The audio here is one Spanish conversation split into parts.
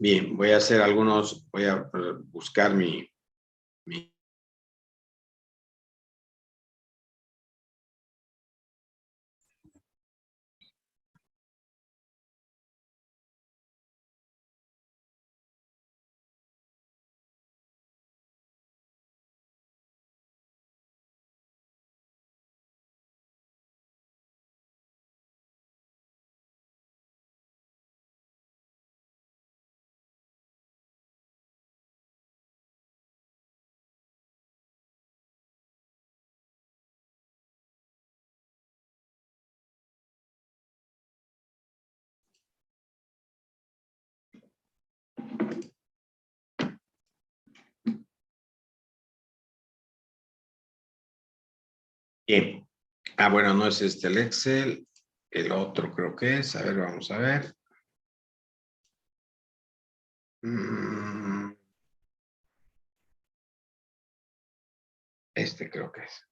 Bien, voy a hacer algunos, voy a buscar mi Bien. Bueno, no es este el Excel, el otro creo que es. A ver, vamos a ver. Este creo que es.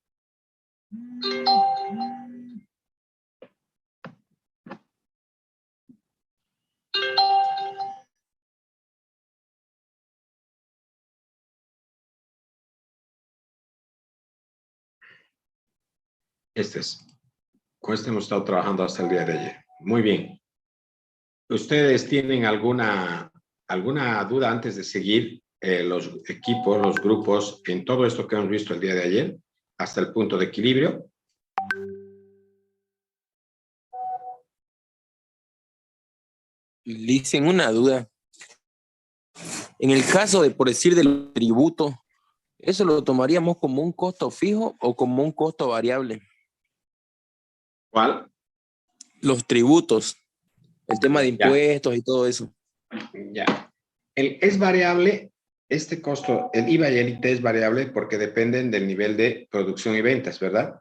Este es. Con este hemos estado trabajando hasta el día de ayer. Muy bien. ¿Ustedes tienen alguna duda antes de seguir los equipos, los grupos, en todo esto que hemos visto el día de ayer, hasta el punto de equilibrio? Dicen una duda. En el caso de, por decir, del tributo, ¿eso lo tomaríamos como un costo fijo o como un costo variable? ¿Cuál? Los tributos, el tema de Ya, impuestos y todo eso. ya. Es variable, este costo, el IVA y el IT es variable porque dependen del nivel de producción y ventas, ¿verdad?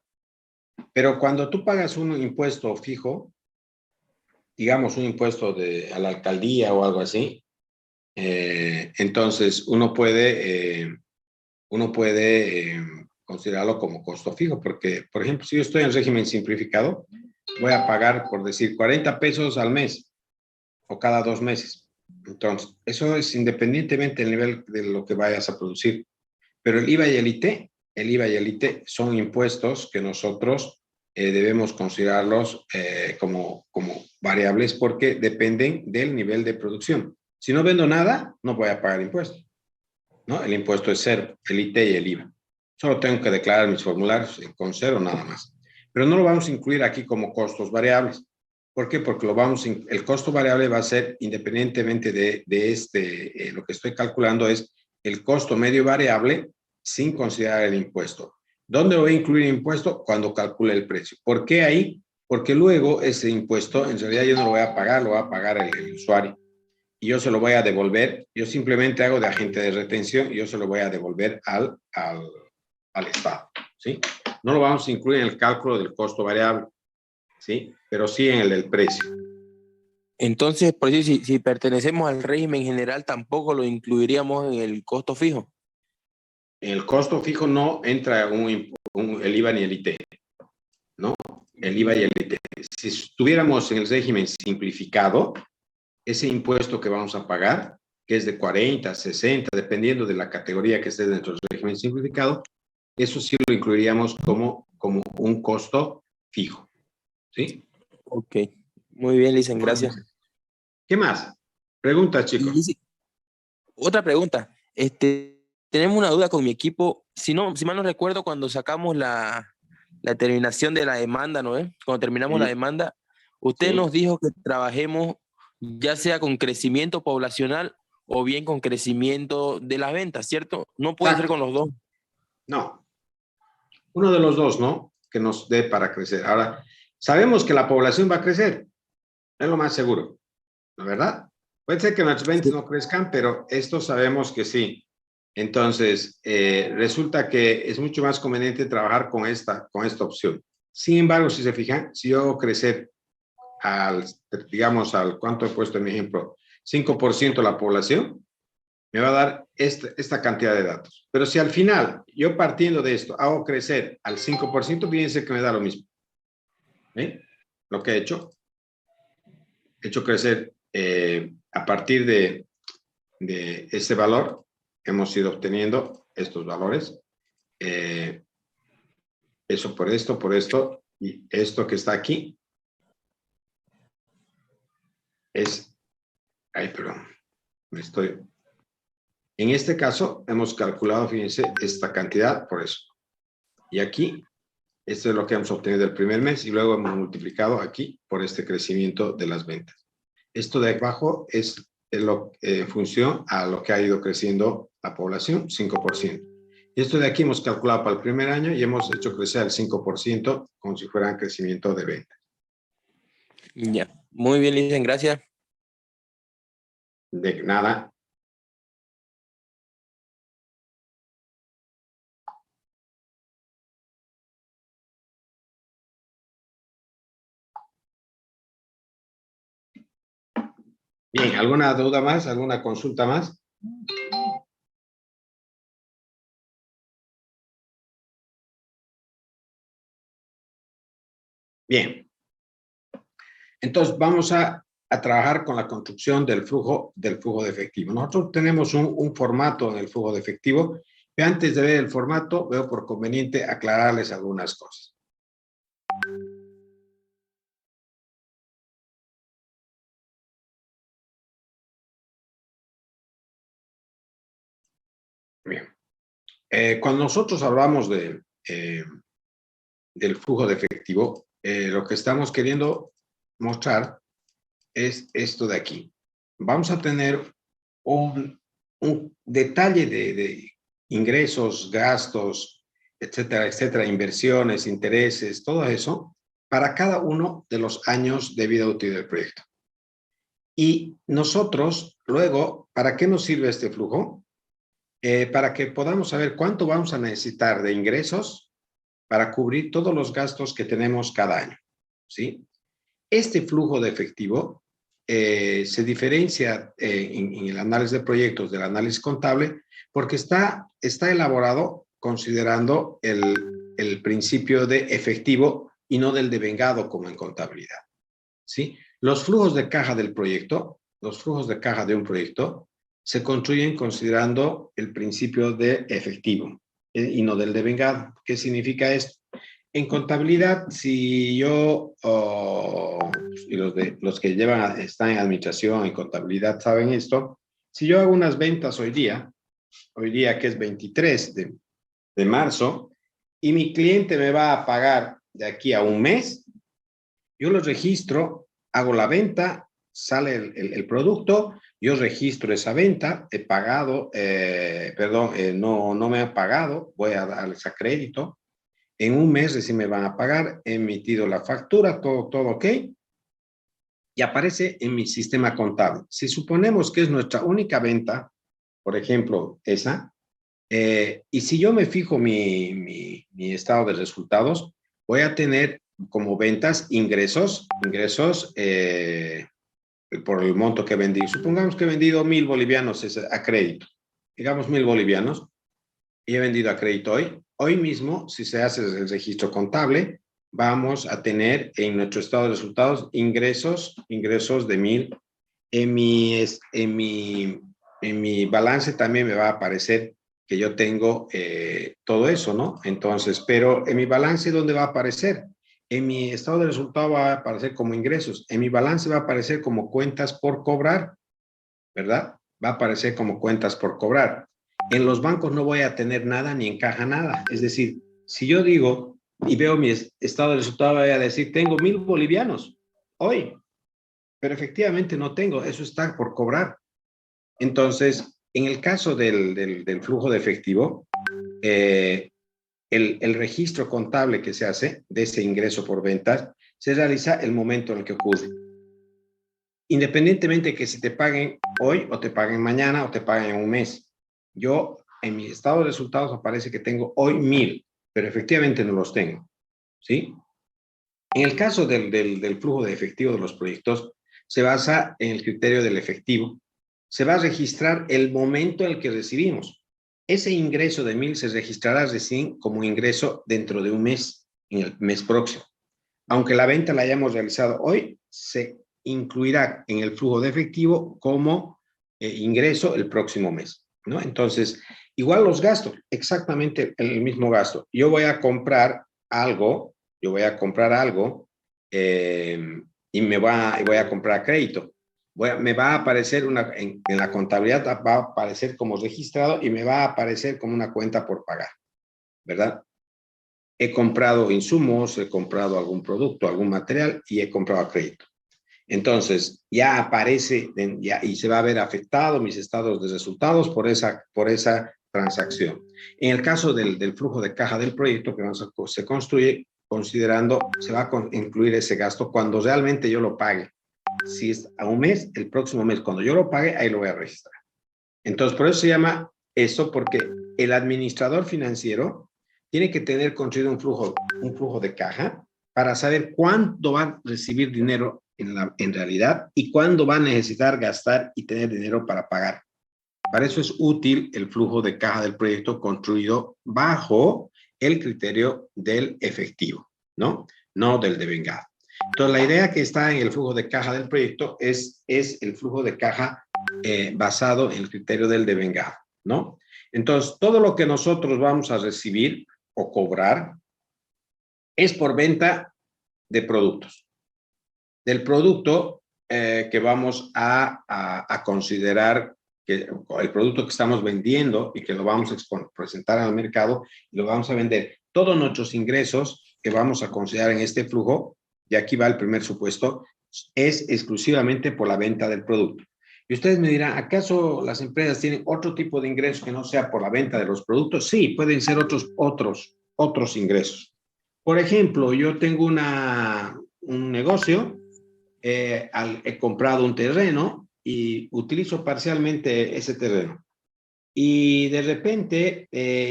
Pero cuando tú pagas un impuesto fijo, digamos un impuesto a la alcaldía o algo así, entonces uno puede considerarlo como costo fijo, porque, por ejemplo, si yo estoy en régimen simplificado, voy a pagar, por decir, 40 pesos al mes o cada 2 meses. Entonces, eso es independientemente del nivel de lo que vayas a producir. Pero el IVA y el IT son impuestos que nosotros debemos considerarlos como variables porque dependen del nivel de producción. Si no vendo nada, no voy a pagar impuestos, ¿no? El impuesto es cero, el IT y el IVA. Solo tengo que declarar mis formularios con cero nada más. Pero no lo vamos a incluir aquí como costos variables. ¿Por qué? Porque el costo variable va a ser independientemente de lo que estoy calculando es el costo medio variable sin considerar el impuesto. ¿Dónde voy a incluir el impuesto? Cuando calcule el precio. ¿Por qué ahí? Porque luego ese impuesto en realidad yo no lo voy a pagar, lo va a pagar el usuario. Y yo se lo voy a devolver, yo simplemente hago de agente de retención y yo se lo voy a devolver al Estado, ¿sí? No lo vamos a incluir en el cálculo del costo variable, ¿sí? Pero sí en el del precio. Entonces, por eso, si pertenecemos al régimen general, tampoco lo incluiríamos en el costo fijo. En el costo fijo no entra el IVA ni el IT, ¿no? El IVA y el IT. Si estuviéramos en el régimen simplificado, ese impuesto que vamos a pagar, que es de 40, 60, dependiendo de la categoría que esté dentro del régimen simplificado, eso sí lo incluiríamos como un costo fijo, ¿sí? Ok, muy bien, Licen, gracias. ¿Qué más? Preguntas, chicos. Y otra pregunta. Tenemos una duda con mi equipo. Si mal no recuerdo, cuando sacamos la terminación de la demanda, ¿no es? Cuando terminamos la demanda, usted Sí. nos dijo que trabajemos ya sea con crecimiento poblacional o bien con crecimiento de las ventas, ¿cierto? No puede ser Exacto. con los dos. No. Uno de los dos, ¿no? Que nos dé para crecer. Ahora, sabemos que la población va a crecer. Es lo más seguro, ¿no? ¿Verdad? Puede ser que nuestras ventas no crezcan, pero esto sabemos que sí. Entonces, resulta que es mucho más conveniente trabajar con esta opción. Sin embargo, si se fijan, si yo crecer digamos, ¿cuánto he puesto en mi ejemplo? 5% la población, me va a dar esta cantidad de datos. Pero si al final, yo partiendo de esto, hago crecer al 5%, fíjense que me da lo mismo. ¿Ven? Lo que he hecho crecer a partir de de ese valor, hemos ido obteniendo estos valores. Eso por esto, y esto que está aquí es, ay, perdón, en este caso hemos calculado, fíjense, esta cantidad por eso. Y aquí, esto es lo que hemos obtenido el primer mes y luego hemos multiplicado aquí por este crecimiento de las ventas. Esto de abajo es en función a lo que ha ido creciendo la población, 5%. Y esto de aquí hemos calculado para el primer año y hemos hecho crecer el 5% como si fuera un crecimiento de ventas. Ya, muy bien, Licen, gracias. De nada. Bien, ¿alguna duda más? ¿Alguna consulta más? Bien. Entonces, vamos a trabajar con la construcción del flujo de efectivo. Nosotros tenemos un formato en el flujo de efectivo, y antes de ver el formato, veo por conveniente aclararles algunas cosas. Bien. Cuando nosotros hablamos del flujo de efectivo, lo que estamos queriendo mostrar es esto de aquí. Vamos a tener un detalle de ingresos, gastos, etcétera, etcétera, inversiones, intereses, todo eso, para cada uno de los años de vida útil del proyecto. Y nosotros, luego, ¿para qué nos sirve este flujo? Para que podamos saber cuánto vamos a necesitar de ingresos para cubrir todos los gastos que tenemos cada año, ¿sí? Este flujo de efectivo se diferencia en el análisis de proyectos del análisis contable porque está elaborado considerando el principio de efectivo y no del devengado como en contabilidad, ¿sí? Los flujos de caja del proyecto, los flujos de caja de un proyecto se construyen considerando el principio de efectivo y no del devengado. ¿Qué significa esto? En contabilidad, si yo, y los que están en administración, en contabilidad, saben esto, si yo hago unas ventas hoy día que es 23 de marzo, y mi cliente me va a pagar de aquí a un mes, yo lo registro, hago la venta, sale el producto, yo registro esa venta, he pagado, no me han pagado, voy a darles a crédito. En un mes recién me van a pagar, he emitido la factura, todo ok, y aparece en mi sistema contable. Si suponemos que es nuestra única venta, por ejemplo, esa, y si yo me fijo mi estado de resultados, voy a tener como ventas ingresos por el monto que vendí. Supongamos que he vendido 1,000 bolivianos a crédito, digamos 1,000 bolivianos, y he vendido a crédito hoy. Hoy mismo, si se hace el registro contable, vamos a tener en nuestro estado de resultados ingresos de 1,000. En mi balance también me va a aparecer que yo tengo todo eso, ¿no? Entonces, pero en mi balance, ¿dónde va a aparecer? En mi estado de resultado va a aparecer como ingresos. En mi balance va a aparecer como cuentas por cobrar, ¿verdad? Va a aparecer como cuentas por cobrar. En los bancos no voy a tener nada ni encaja nada. Es decir, si yo digo y veo mi estado de resultado, voy a decir, tengo 1,000 bolivianos hoy, pero efectivamente no tengo, eso está por cobrar. Entonces, en el caso del flujo de efectivo, el registro contable que se hace de ese ingreso por ventas se realiza el momento en el que ocurre. Independientemente de que si te paguen hoy o te paguen mañana o te paguen en un mes. Yo en mi estado de resultados aparece que tengo hoy 1,000, pero efectivamente no los tengo, ¿sí? En el caso del flujo de efectivo de los proyectos, se basa en el criterio del efectivo. Se va a registrar el momento en el que recibimos. Ese ingreso de 1,000 se registrará recién como ingreso dentro de un mes, en el mes próximo. Aunque la venta la hayamos realizado hoy, se incluirá en el flujo de efectivo como ingreso el próximo mes, ¿no? Entonces, igual los gastos, exactamente el mismo gasto. Yo voy a comprar algo, y voy a comprar a crédito. Me va a aparecer en la contabilidad, va a aparecer como registrado y me va a aparecer como una cuenta por pagar, ¿verdad? He comprado insumos, he comprado algún producto, algún material y he comprado a crédito. Entonces, ya aparece y se va a ver afectado mis estados de resultados por esa transacción. En el caso del flujo de caja del proyecto que se construye, se va a incluir ese gasto cuando realmente yo lo pague. Si es a un mes, el próximo mes, cuando yo lo pague, ahí lo voy a registrar. Entonces, por eso se llama eso, porque el administrador financiero tiene que tener construido un flujo de caja para saber cuándo va a recibir dinero en realidad y cuándo va a necesitar gastar y tener dinero para pagar. Para eso es útil el flujo de caja del proyecto construido bajo el criterio del efectivo, ¿no? No del devengado. Entonces, la idea que está en el flujo de caja del proyecto es el flujo de caja basado en el criterio del devengado, ¿no? Entonces, todo lo que nosotros vamos a recibir o cobrar es por venta de productos. Del producto que vamos a considerar que el producto que estamos vendiendo y que lo vamos a presentar al mercado y lo vamos a vender. Todos nuestros ingresos que vamos a considerar en este flujo, y aquí va el primer supuesto, es exclusivamente por la venta del producto. Y ustedes me dirán, ¿acaso las empresas tienen otro tipo de ingresos que no sea por la venta de los productos? Sí, pueden ser otros ingresos. Por ejemplo, yo tengo un negocio, he comprado un terreno y utilizo parcialmente ese terreno. Y de repente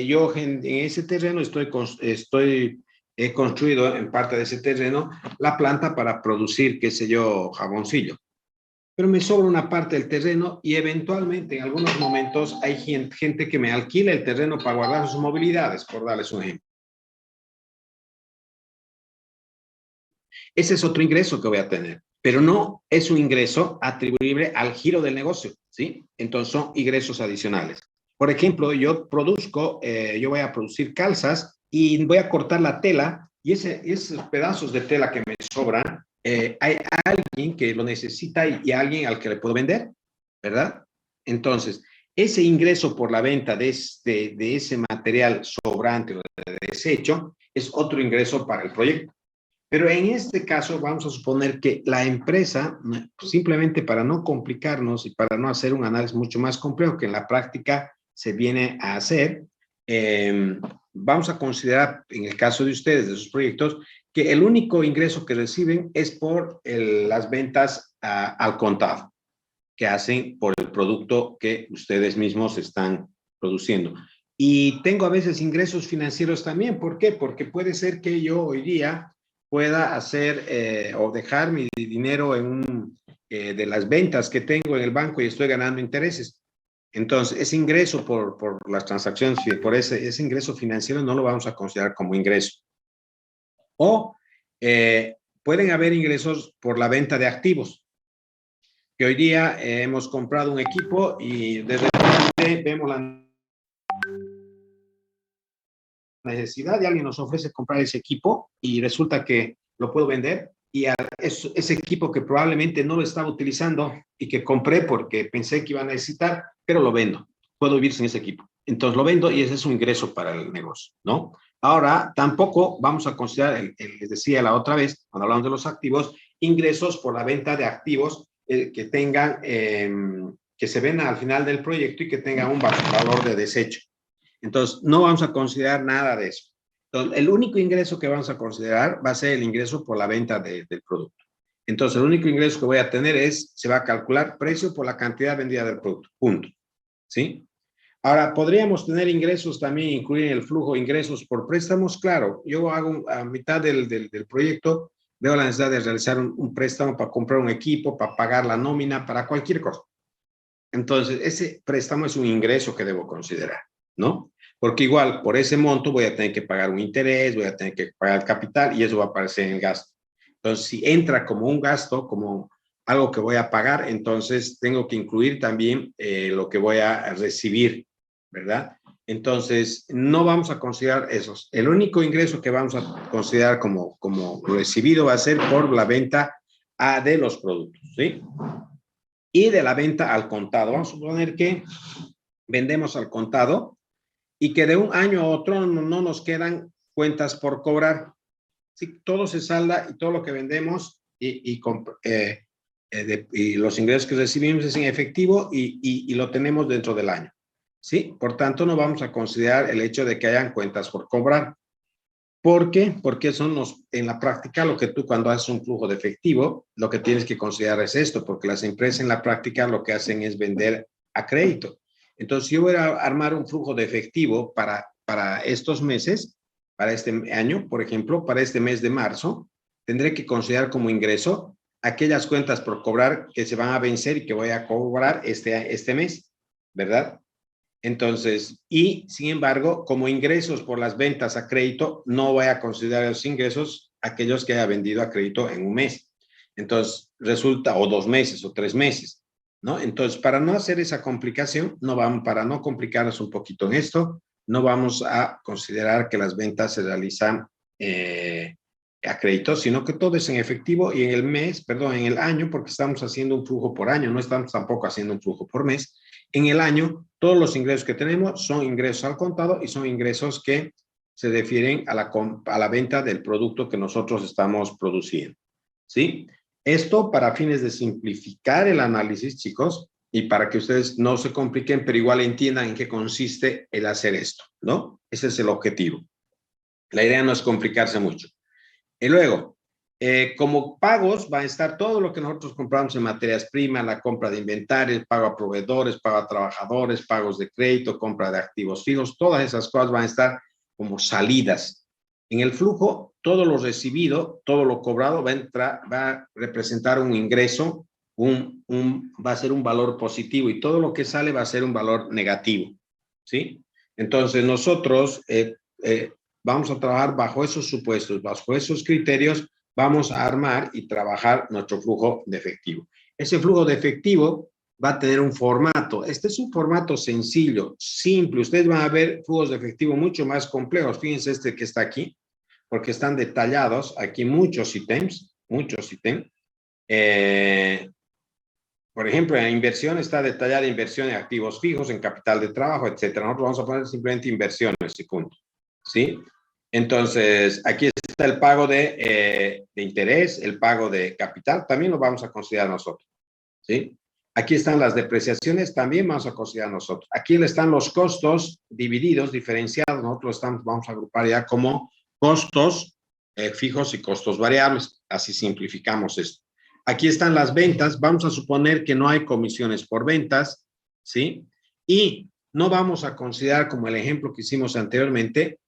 yo en ese terreno he construido en parte de ese terreno la planta para producir, qué sé yo, jaboncillo. Pero me sobra una parte del terreno y eventualmente en algunos momentos hay gente que me alquila el terreno para guardar sus movilidades, por darles un ejemplo. Ese es otro ingreso que voy a tener, pero no es un ingreso atribuible al giro del negocio, ¿sí? Entonces son ingresos adicionales. Por ejemplo, yo voy a producir calzas y voy a cortar la tela y esos pedazos de tela que me sobran, hay alguien que lo necesita y alguien al que le puedo vender, ¿verdad? Entonces, ese ingreso por la venta de ese material sobrante o de desecho es otro ingreso para el proyecto. Pero en este caso vamos a suponer que la empresa, simplemente para no complicarnos y para no hacer un análisis mucho más complejo que en la práctica se viene a hacer, vamos a considerar en el caso de ustedes, de sus proyectos, que el único ingreso que reciben es por las ventas al contado que hacen por el producto que ustedes mismos están produciendo. Y tengo a veces ingresos financieros también. ¿Por qué? Porque puede ser que yo hoy día pueda hacer o dejar mi dinero de las ventas que tengo en el banco y estoy ganando intereses. Entonces, ese ingreso por las transacciones, por ese ingreso financiero no lo vamos a considerar como ingreso. O pueden haber ingresos por la venta de activos, que hoy día hemos comprado un equipo y de repente vemos la necesidad y alguien nos ofrece comprar ese equipo y resulta que lo puedo vender y ese equipo que probablemente no lo estaba utilizando y que compré porque pensé que iba a necesitar, pero lo vendo. Puedo vivir sin ese equipo. Entonces lo vendo y ese es un ingreso para el negocio, ¿no? Ahora, tampoco vamos a considerar, les decía la otra vez, cuando hablamos de los activos, ingresos por la venta de activos que tengan, que se vendan al final del proyecto y que tengan un valor de desecho. Entonces, no vamos a considerar nada de eso. Entonces, el único ingreso que vamos a considerar va a ser el ingreso por la venta del producto. Entonces, el único ingreso que voy a tener se va a calcular precio por la cantidad vendida del producto. Punto. ¿Sí? Ahora, podríamos tener ingresos también, incluir en el flujo ingresos por préstamos. Claro, yo hago a mitad del proyecto, veo la necesidad de realizar un préstamo para comprar un equipo, para pagar la nómina, para cualquier cosa. Entonces, ese préstamo es un ingreso que debo considerar, ¿no? Porque igual, por ese monto voy a tener que pagar un interés, voy a tener que pagar el capital y eso va a aparecer en el gasto. Entonces, si entra como un gasto, como algo que voy a pagar, entonces tengo que incluir también lo que voy a recibir, ¿verdad? Entonces, no vamos a considerar esos. El único ingreso que vamos a considerar como recibido va a ser por la venta de los productos, ¿sí? Y de la venta al contado. Vamos a suponer que vendemos al contado y que de un año a otro no nos quedan cuentas por cobrar. Sí, todo se salda y todo lo que vendemos y los ingresos que recibimos es en efectivo y lo tenemos dentro del año. ¿Sí? Por tanto, no vamos a considerar el hecho de que hayan cuentas por cobrar. ¿Por qué? Porque en la práctica, lo que tú cuando haces un flujo de efectivo, lo que tienes que considerar es esto, porque las empresas en la práctica lo que hacen es vender a crédito. Entonces, si yo voy a armar un flujo de efectivo para estos meses, para este año, por ejemplo, para este mes de marzo, tendré que considerar como ingreso aquellas cuentas por cobrar que se van a vencer y que voy a cobrar este mes, ¿verdad? Entonces, y sin embargo, como ingresos por las ventas a crédito, no voy a considerar los ingresos aquellos que haya vendido a crédito en un mes. Entonces, resulta, o 2 meses o 3 meses, ¿no? Entonces, para no hacer esa complicación, para no complicarnos un poquito en esto, no vamos a considerar que las ventas se realizan a crédito, sino que todo es en efectivo y en en el año, porque estamos haciendo un flujo por año, no estamos tampoco haciendo un flujo por mes. En el año, todos los ingresos que tenemos son ingresos al contado y son ingresos que se refieren a la venta del producto que nosotros estamos produciendo, ¿sí? Esto para fines de simplificar el análisis, chicos, y para que ustedes no se compliquen, pero igual entiendan en qué consiste el hacer esto, ¿no? Ese es el objetivo. La idea no es complicarse mucho. Y luego, como pagos va a estar todo lo que nosotros compramos en materias primas, la compra de inventarios, pago a proveedores, pago a trabajadores, pagos de crédito, compra de activos fijos, todas esas cosas van a estar como salidas. En el flujo, todo lo recibido, todo lo cobrado va a representar un ingreso, va a ser un valor positivo y todo lo que sale va a ser un valor negativo, ¿sí? Entonces, nosotros vamos a trabajar bajo esos supuestos, bajo esos criterios, vamos a armar y trabajar nuestro flujo de efectivo. Ese flujo de efectivo va a tener un formato. Este es un formato sencillo, simple. Ustedes van a ver flujos de efectivo mucho más complejos. Fíjense este que está aquí, porque están detallados aquí muchos ítems, muchos ítems. Por ejemplo, en inversión está detallada inversión en activos fijos, en capital de trabajo, etcétera. Nosotros vamos a poner simplemente inversiones, punto. ¿Sí? Entonces, aquí está el pago de interés, el pago de capital, también lo vamos a considerar nosotros, ¿sí? Aquí están las depreciaciones, también vamos a considerar nosotros. Aquí están los costos divididos, diferenciados, nosotros vamos a agrupar ya como costos fijos y costos variables, así simplificamos esto. Aquí están las ventas, vamos a suponer que no hay comisiones por ventas, ¿sí? Y no vamos a considerar, como el ejemplo que hicimos anteriormente,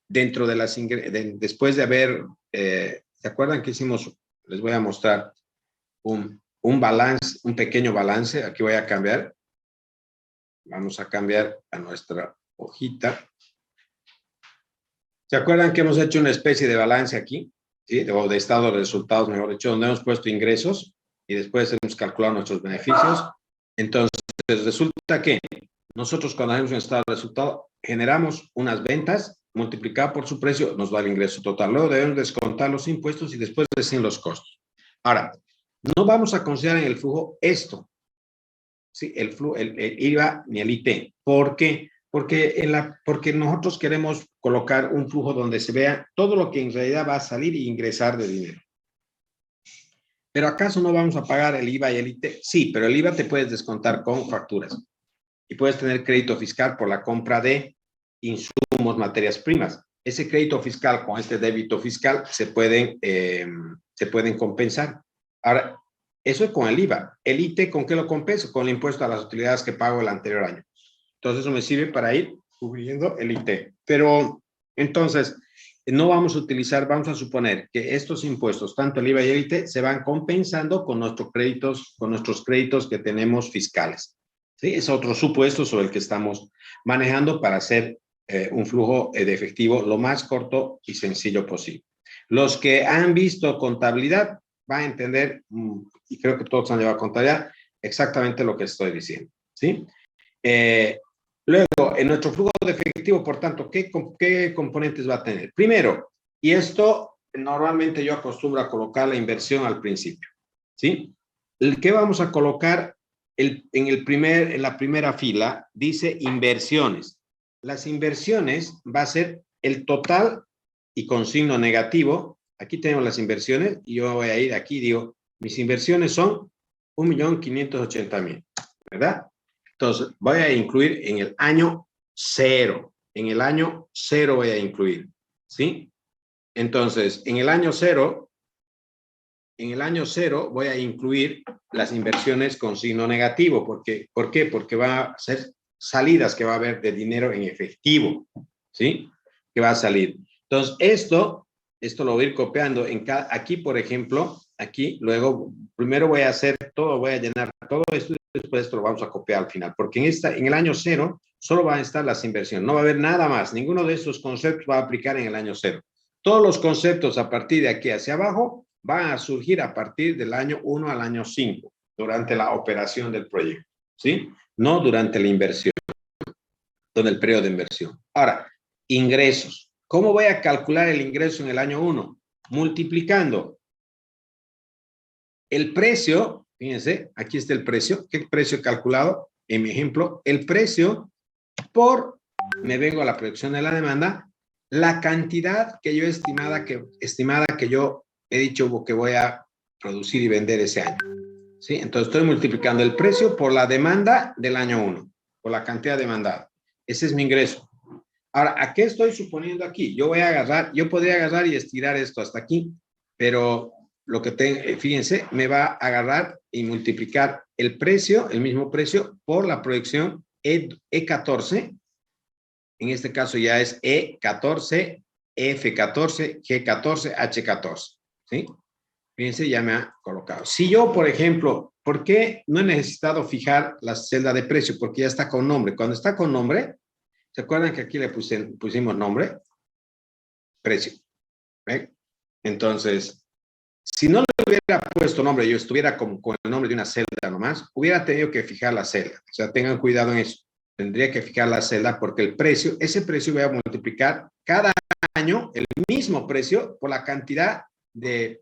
dentro de después de haber, ¿se acuerdan que hicimos? Les voy a mostrar un balance, un pequeño balance. Aquí voy a cambiar. Vamos a cambiar a nuestra hojita. ¿Se acuerdan que hemos hecho una especie de balance aquí? ¿Sí? O de estado de resultados, mejor dicho, donde hemos puesto ingresos y después hemos calculado nuestros beneficios. Entonces, resulta que nosotros cuando hacemos un estado de resultado, generamos unas ventas, multiplicado por su precio, nos da el ingreso total. Luego debemos descontar los impuestos y después recién los costos. Ahora, no vamos a considerar en el flujo esto, ¿sí? El IVA ni el IT. ¿Por qué? Porque nosotros queremos colocar un flujo donde se vea todo lo que en realidad va a salir e ingresar de dinero. ¿Pero acaso no vamos a pagar el IVA y el IT? Sí, pero el IVA te puedes descontar con facturas. Y puedes tener crédito fiscal por la compra de insumos, materias primas. Ese crédito fiscal con este débito fiscal se pueden compensar. Ahora, eso es con el IVA. El IT, ¿con qué lo compenso? Con el impuesto a las utilidades que pago el anterior año. Entonces, eso me sirve para ir cubriendo el IT. Pero, entonces, no vamos a utilizar, vamos a suponer que estos impuestos, tanto el IVA y el IT, se van compensando con nuestros créditos que tenemos fiscales. ¿Sí? Es otro supuesto sobre el que estamos manejando para hacer un flujo de efectivo lo más corto y sencillo posible. Los que han visto contabilidad va a entender, y creo que todos han llevado a contar ya, exactamente lo que estoy diciendo, ¿sí? Luego, en nuestro flujo de efectivo, por tanto, ¿qué componentes va a tener? Primero, y esto normalmente yo acostumbro a colocar la inversión al principio, ¿sí? ¿Qué vamos a colocar en la primera fila? Dice inversiones. Las inversiones va a ser el total y con signo negativo. Aquí tenemos las inversiones y yo voy a ir aquí y digo, mis inversiones son 1.580.000, ¿verdad? Entonces, voy a incluir en el año 0. En el año 0 voy a incluir, ¿sí? Entonces, en el año 0 voy a incluir las inversiones con signo negativo. ¿Por qué? Porque va a ser salidas que va a haber de dinero en efectivo, ¿sí? Que va a salir. Entonces, esto lo voy a ir copiando aquí, por ejemplo, aquí, luego, primero voy a hacer todo, voy a llenar todo esto, y después esto lo vamos a copiar al final, porque en el año 0 solo van a estar las inversiones, no va a haber nada más, ninguno de estos conceptos va a aplicar en el año 0. Todos los conceptos a partir de aquí hacia abajo van a surgir a partir del año 1 al año 5, durante la operación del proyecto, ¿sí? No durante la inversión, durante el periodo de inversión. Ahora, ingresos. ¿Cómo voy a calcular el ingreso en el año 1? Multiplicando el precio, fíjense, aquí está el precio. ¿Qué precio he calculado? En mi ejemplo, el precio por, me vengo a la proyección de la demanda, la cantidad que yo estimada que yo he dicho que voy a producir y vender ese año. ¿Sí? Entonces estoy multiplicando el precio por la demanda del año 1, por la cantidad demandada. Ese es mi ingreso. Ahora, ¿a qué estoy suponiendo aquí? Yo podría agarrar y estirar esto hasta aquí, pero lo que fíjense, me va a agarrar y multiplicar el precio, el mismo precio, por la proyección E14. En este caso ya es E14, F14, G14, H14. ¿Sí? Fíjense, ya me ha colocado. Si yo, por ejemplo, ¿por qué no he necesitado fijar la celda de precio? Porque ya está con nombre. Cuando está con nombre, ¿se acuerdan que aquí le pusimos nombre? Precio. ¿Ve? Entonces, si no le hubiera puesto nombre, yo estuviera con el nombre de una celda nomás, hubiera tenido que fijar la celda. O sea, tengan cuidado en eso. Tendría que fijar la celda porque el precio, ese precio voy a multiplicar cada año el mismo precio por la cantidad de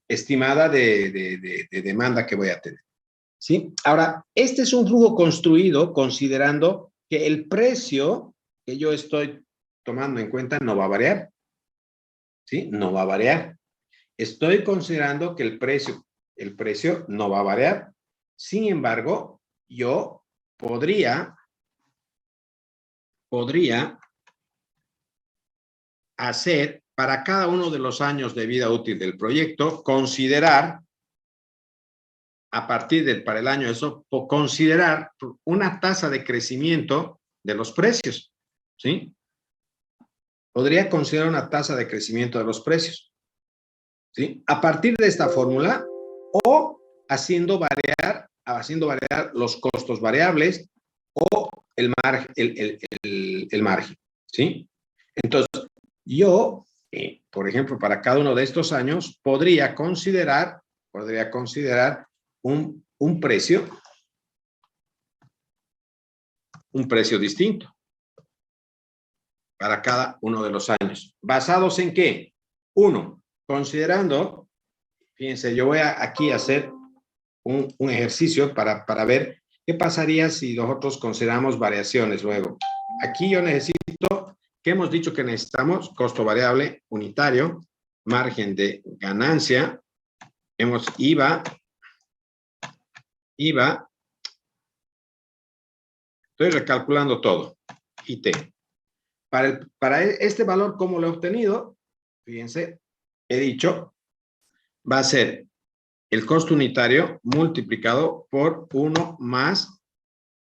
estimada de demanda que voy a tener. ¿Sí? Ahora, este es un flujo construido considerando que el precio que yo estoy tomando en cuenta no va a variar. ¿Sí? No va a variar. Estoy considerando que el precio no va a variar. Sin embargo, yo podría hacer para cada uno de los años de vida útil del proyecto, considerar para el año eso, considerar una tasa de crecimiento de los precios, ¿sí? Podría considerar una tasa de crecimiento de los precios, ¿sí? A partir de esta fórmula o haciendo variar los costos variables o el margen, ¿sí? Entonces, yo, por ejemplo, para cada uno de estos años, podría considerar un precio distinto para cada uno de los años. ¿Basados en qué? Uno, considerando, fíjense, yo voy aquí a hacer un ejercicio para ver qué pasaría si nosotros consideramos variaciones luego. Aquí yo necesito, ¿qué hemos dicho que necesitamos? Costo variable unitario, margen de ganancia, IVA, estoy recalculando todo, IT. Para este valor, ¿cómo lo he obtenido? Fíjense, he dicho, va a ser el costo unitario multiplicado por 1 más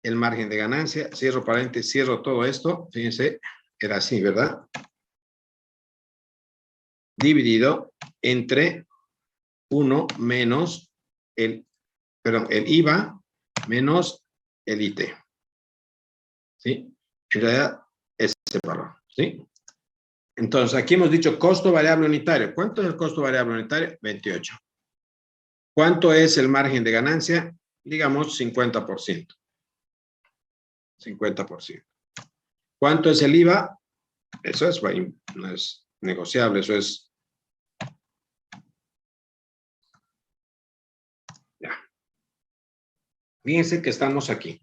el margen de ganancia, cierro paréntesis, cierro todo esto, fíjense, era así, ¿verdad? Dividido entre 1 menos el IVA menos el IT. ¿Sí? En realidad es ese valor, ¿sí? Entonces, aquí hemos dicho costo variable unitario. ¿Cuánto es el costo variable unitario? 28. ¿Cuánto es el margen de ganancia? Digamos 50%. 50%. ¿Cuánto es el IVA? Eso es, no es negociable, eso es. Ya. Fíjense que estamos aquí.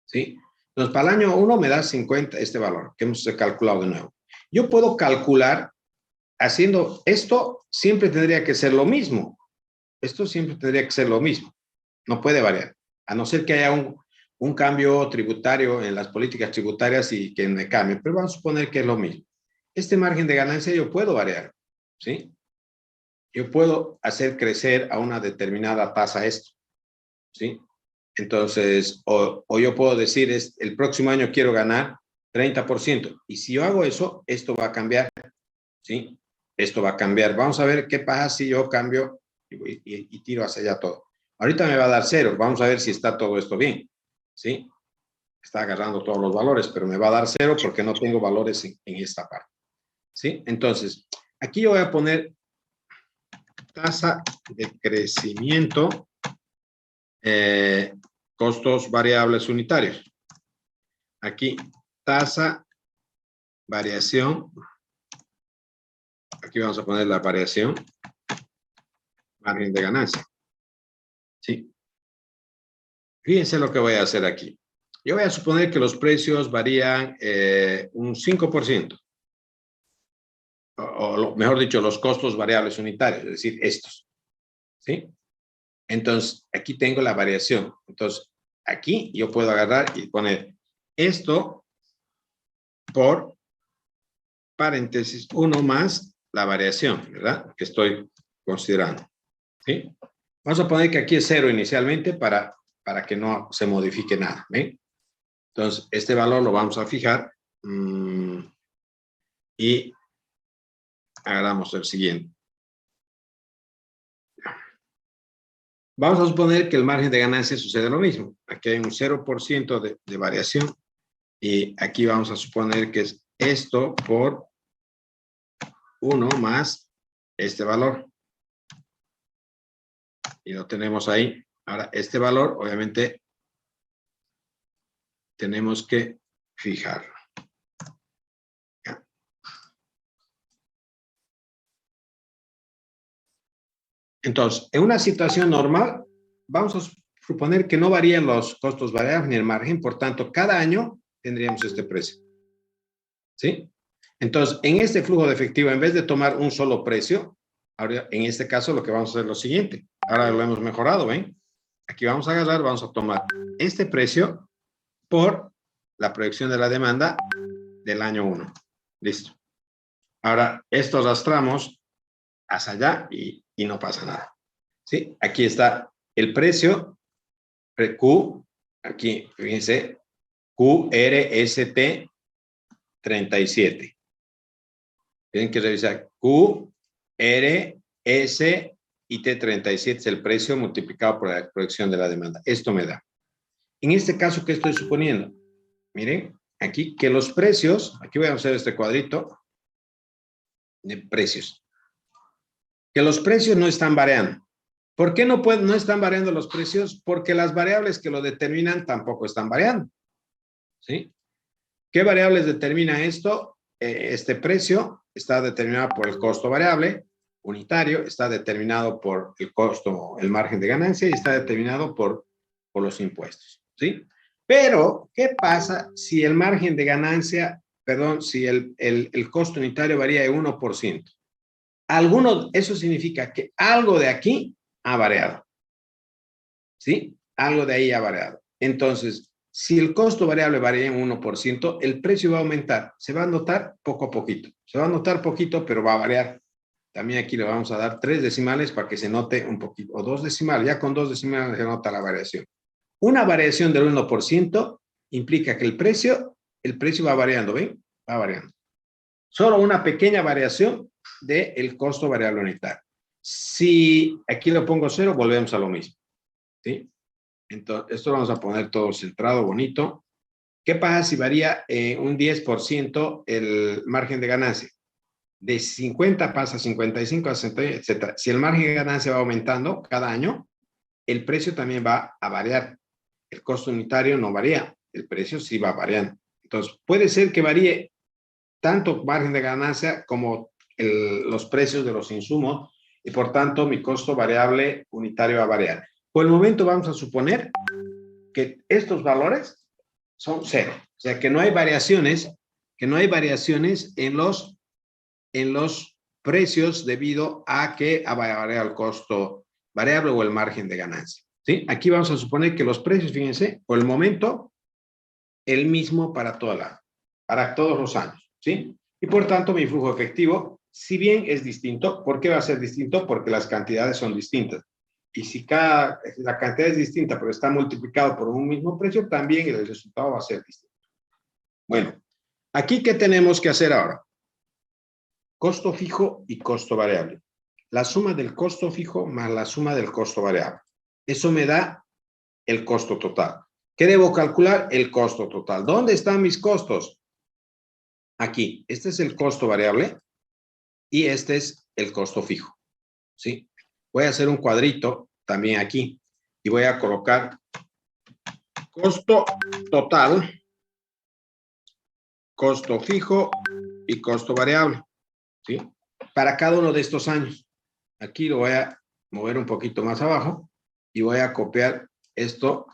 ¿Sí? Entonces, para el año 1 me da 50 este valor que hemos calculado de nuevo. Yo puedo calcular haciendo esto, siempre tendría que ser lo mismo. Esto siempre tendría que ser lo mismo. No puede variar. A no ser que haya un cambio tributario en las políticas tributarias y que me cambie. Pero vamos a suponer que es lo mismo. Este margen de ganancia yo puedo variar. ¿Sí? Yo puedo hacer crecer a una determinada tasa esto. ¿Sí? Entonces, o yo puedo decir, el próximo año quiero ganar 30%. Y si yo hago eso, esto va a cambiar. ¿Sí? Esto va a cambiar. Vamos a ver qué pasa si yo cambio y tiro hacia allá todo. Ahorita me va a dar 0. Vamos a ver si está todo esto bien. ¿Sí? Está agarrando todos los valores, pero me va a dar 0 porque no tengo valores en esta parte. ¿Sí? Entonces, aquí yo voy a poner tasa de crecimiento, costos variables unitarios. Aquí, tasa, variación. Aquí vamos a poner la variación, margen de ganancia. ¿Sí? Fíjense lo que voy a hacer aquí. Yo voy a suponer que los precios varían un 5%. Mejor dicho, los costos variables unitarios, es decir, estos. ¿Sí? Entonces, aquí tengo la variación. Entonces, aquí yo puedo agarrar y poner esto por paréntesis 1 más la variación, ¿verdad? Que estoy considerando. ¿Sí? Vamos a poner que aquí es 0 inicialmente para que no se modifique nada. ¿Ven? Entonces, este valor lo vamos a fijar y agarramos el siguiente. Vamos a suponer que el margen de ganancia sucede lo mismo. Aquí hay un 0% de variación y aquí vamos a suponer que es esto por 1 más este valor. Y lo tenemos ahí. Ahora, este valor, obviamente, tenemos que fijarlo. ¿Ya? Entonces, en una situación normal, vamos a suponer que no varían los costos variables ni el margen, por tanto, cada año tendríamos este precio. ¿Sí? Entonces, en este flujo de efectivo, en vez de tomar un solo precio, ahora en este caso lo que vamos a hacer es lo siguiente. Ahora lo hemos mejorado, ¿ven? Aquí vamos a agarrar, vamos a tomar este precio por la proyección de la demanda del año 1. Listo. Ahora, esto arrastramos hacia allá y no pasa nada. ¿Sí? Aquí está el precio, Q, aquí, fíjense, QRST 37. Tienen que revisar Q, R, S y T37 es el precio multiplicado por la proyección de la demanda. Esto me da. En este caso, ¿qué estoy suponiendo? Miren, aquí que los precios, aquí voy a hacer este cuadrito de precios, que los precios no están variando. ¿Por qué no están variando los precios? Porque las variables que lo determinan tampoco están variando. ¿Sí? ¿Qué variables determina esto? Este precio está determinado por el costo variable unitario, está determinado por el costo, el margen de ganancia y está determinado por los impuestos. ¿Sí? Pero, ¿qué pasa si el margen de ganancia, perdón, si el costo unitario varía de 1%? Eso significa que algo de aquí ha variado. ¿Sí? Algo de ahí ha variado. Entonces, si el costo variable varía en 1%, el precio va a aumentar. Se va a notar poco a poquito. Se va a notar poquito, pero va a variar. También aquí le vamos a dar 3 decimales para que se note un poquito, o 2 decimales. Ya con 2 decimales se nota la variación. Una variación del 1% implica que el precio va variando, ¿ven? Va variando. Solo una pequeña variación del costo variable unitario. Si aquí lo pongo 0, volvemos a lo mismo. ¿Sí? Entonces, esto lo vamos a poner todo centrado, bonito. ¿Qué pasa si varía un 10% el margen de ganancia? de 50 pasa a 55, a 60, etcétera. Si el margen de ganancia va aumentando cada año, el precio también va a variar. El costo unitario no varía, el precio sí va variando. Entonces, puede ser que varíe tanto margen de ganancia como los precios de los insumos y por tanto mi costo variable unitario va a variar. Por el momento vamos a suponer que estos valores son cero, o sea que no hay variaciones, en los precios debido a que ha variado el costo variable o el margen de ganancia. ¿Sí? Aquí vamos a suponer que los precios, fíjense, por el momento, el mismo para todos los años. ¿Sí? Y por tanto, mi flujo efectivo, si bien es distinto, ¿por qué va a ser distinto? Porque las cantidades son distintas. Y si la cantidad es distinta, pero está multiplicado por un mismo precio, también el resultado va a ser distinto. Bueno, aquí, ¿qué tenemos que hacer ahora? Costo fijo y costo variable. La suma del costo fijo más la suma del costo variable. Eso me da el costo total. ¿Qué debo calcular? El costo total. ¿Dónde están mis costos? Aquí. Este es el costo variable y este es el costo fijo. ¿Sí? Voy a hacer un cuadrito también aquí y voy a colocar costo total, costo fijo y costo variable. ¿Sí? Para cada uno de estos años. Aquí lo voy a mover un poquito más abajo y voy a copiar esto.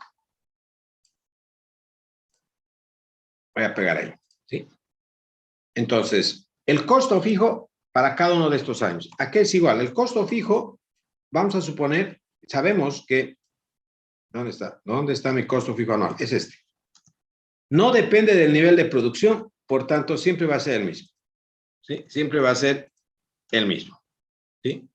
Voy a pegar ahí. ¿Sí? Entonces, el costo fijo para cada uno de estos años. ¿A qué es igual? El costo fijo, vamos a suponer, sabemos que, ¿dónde está? ¿Dónde está mi costo fijo anual? Es este. No depende del nivel de producción, por tanto, siempre va a ser el mismo. ¿Sí? Siempre va a ser el mismo. ¿Sí?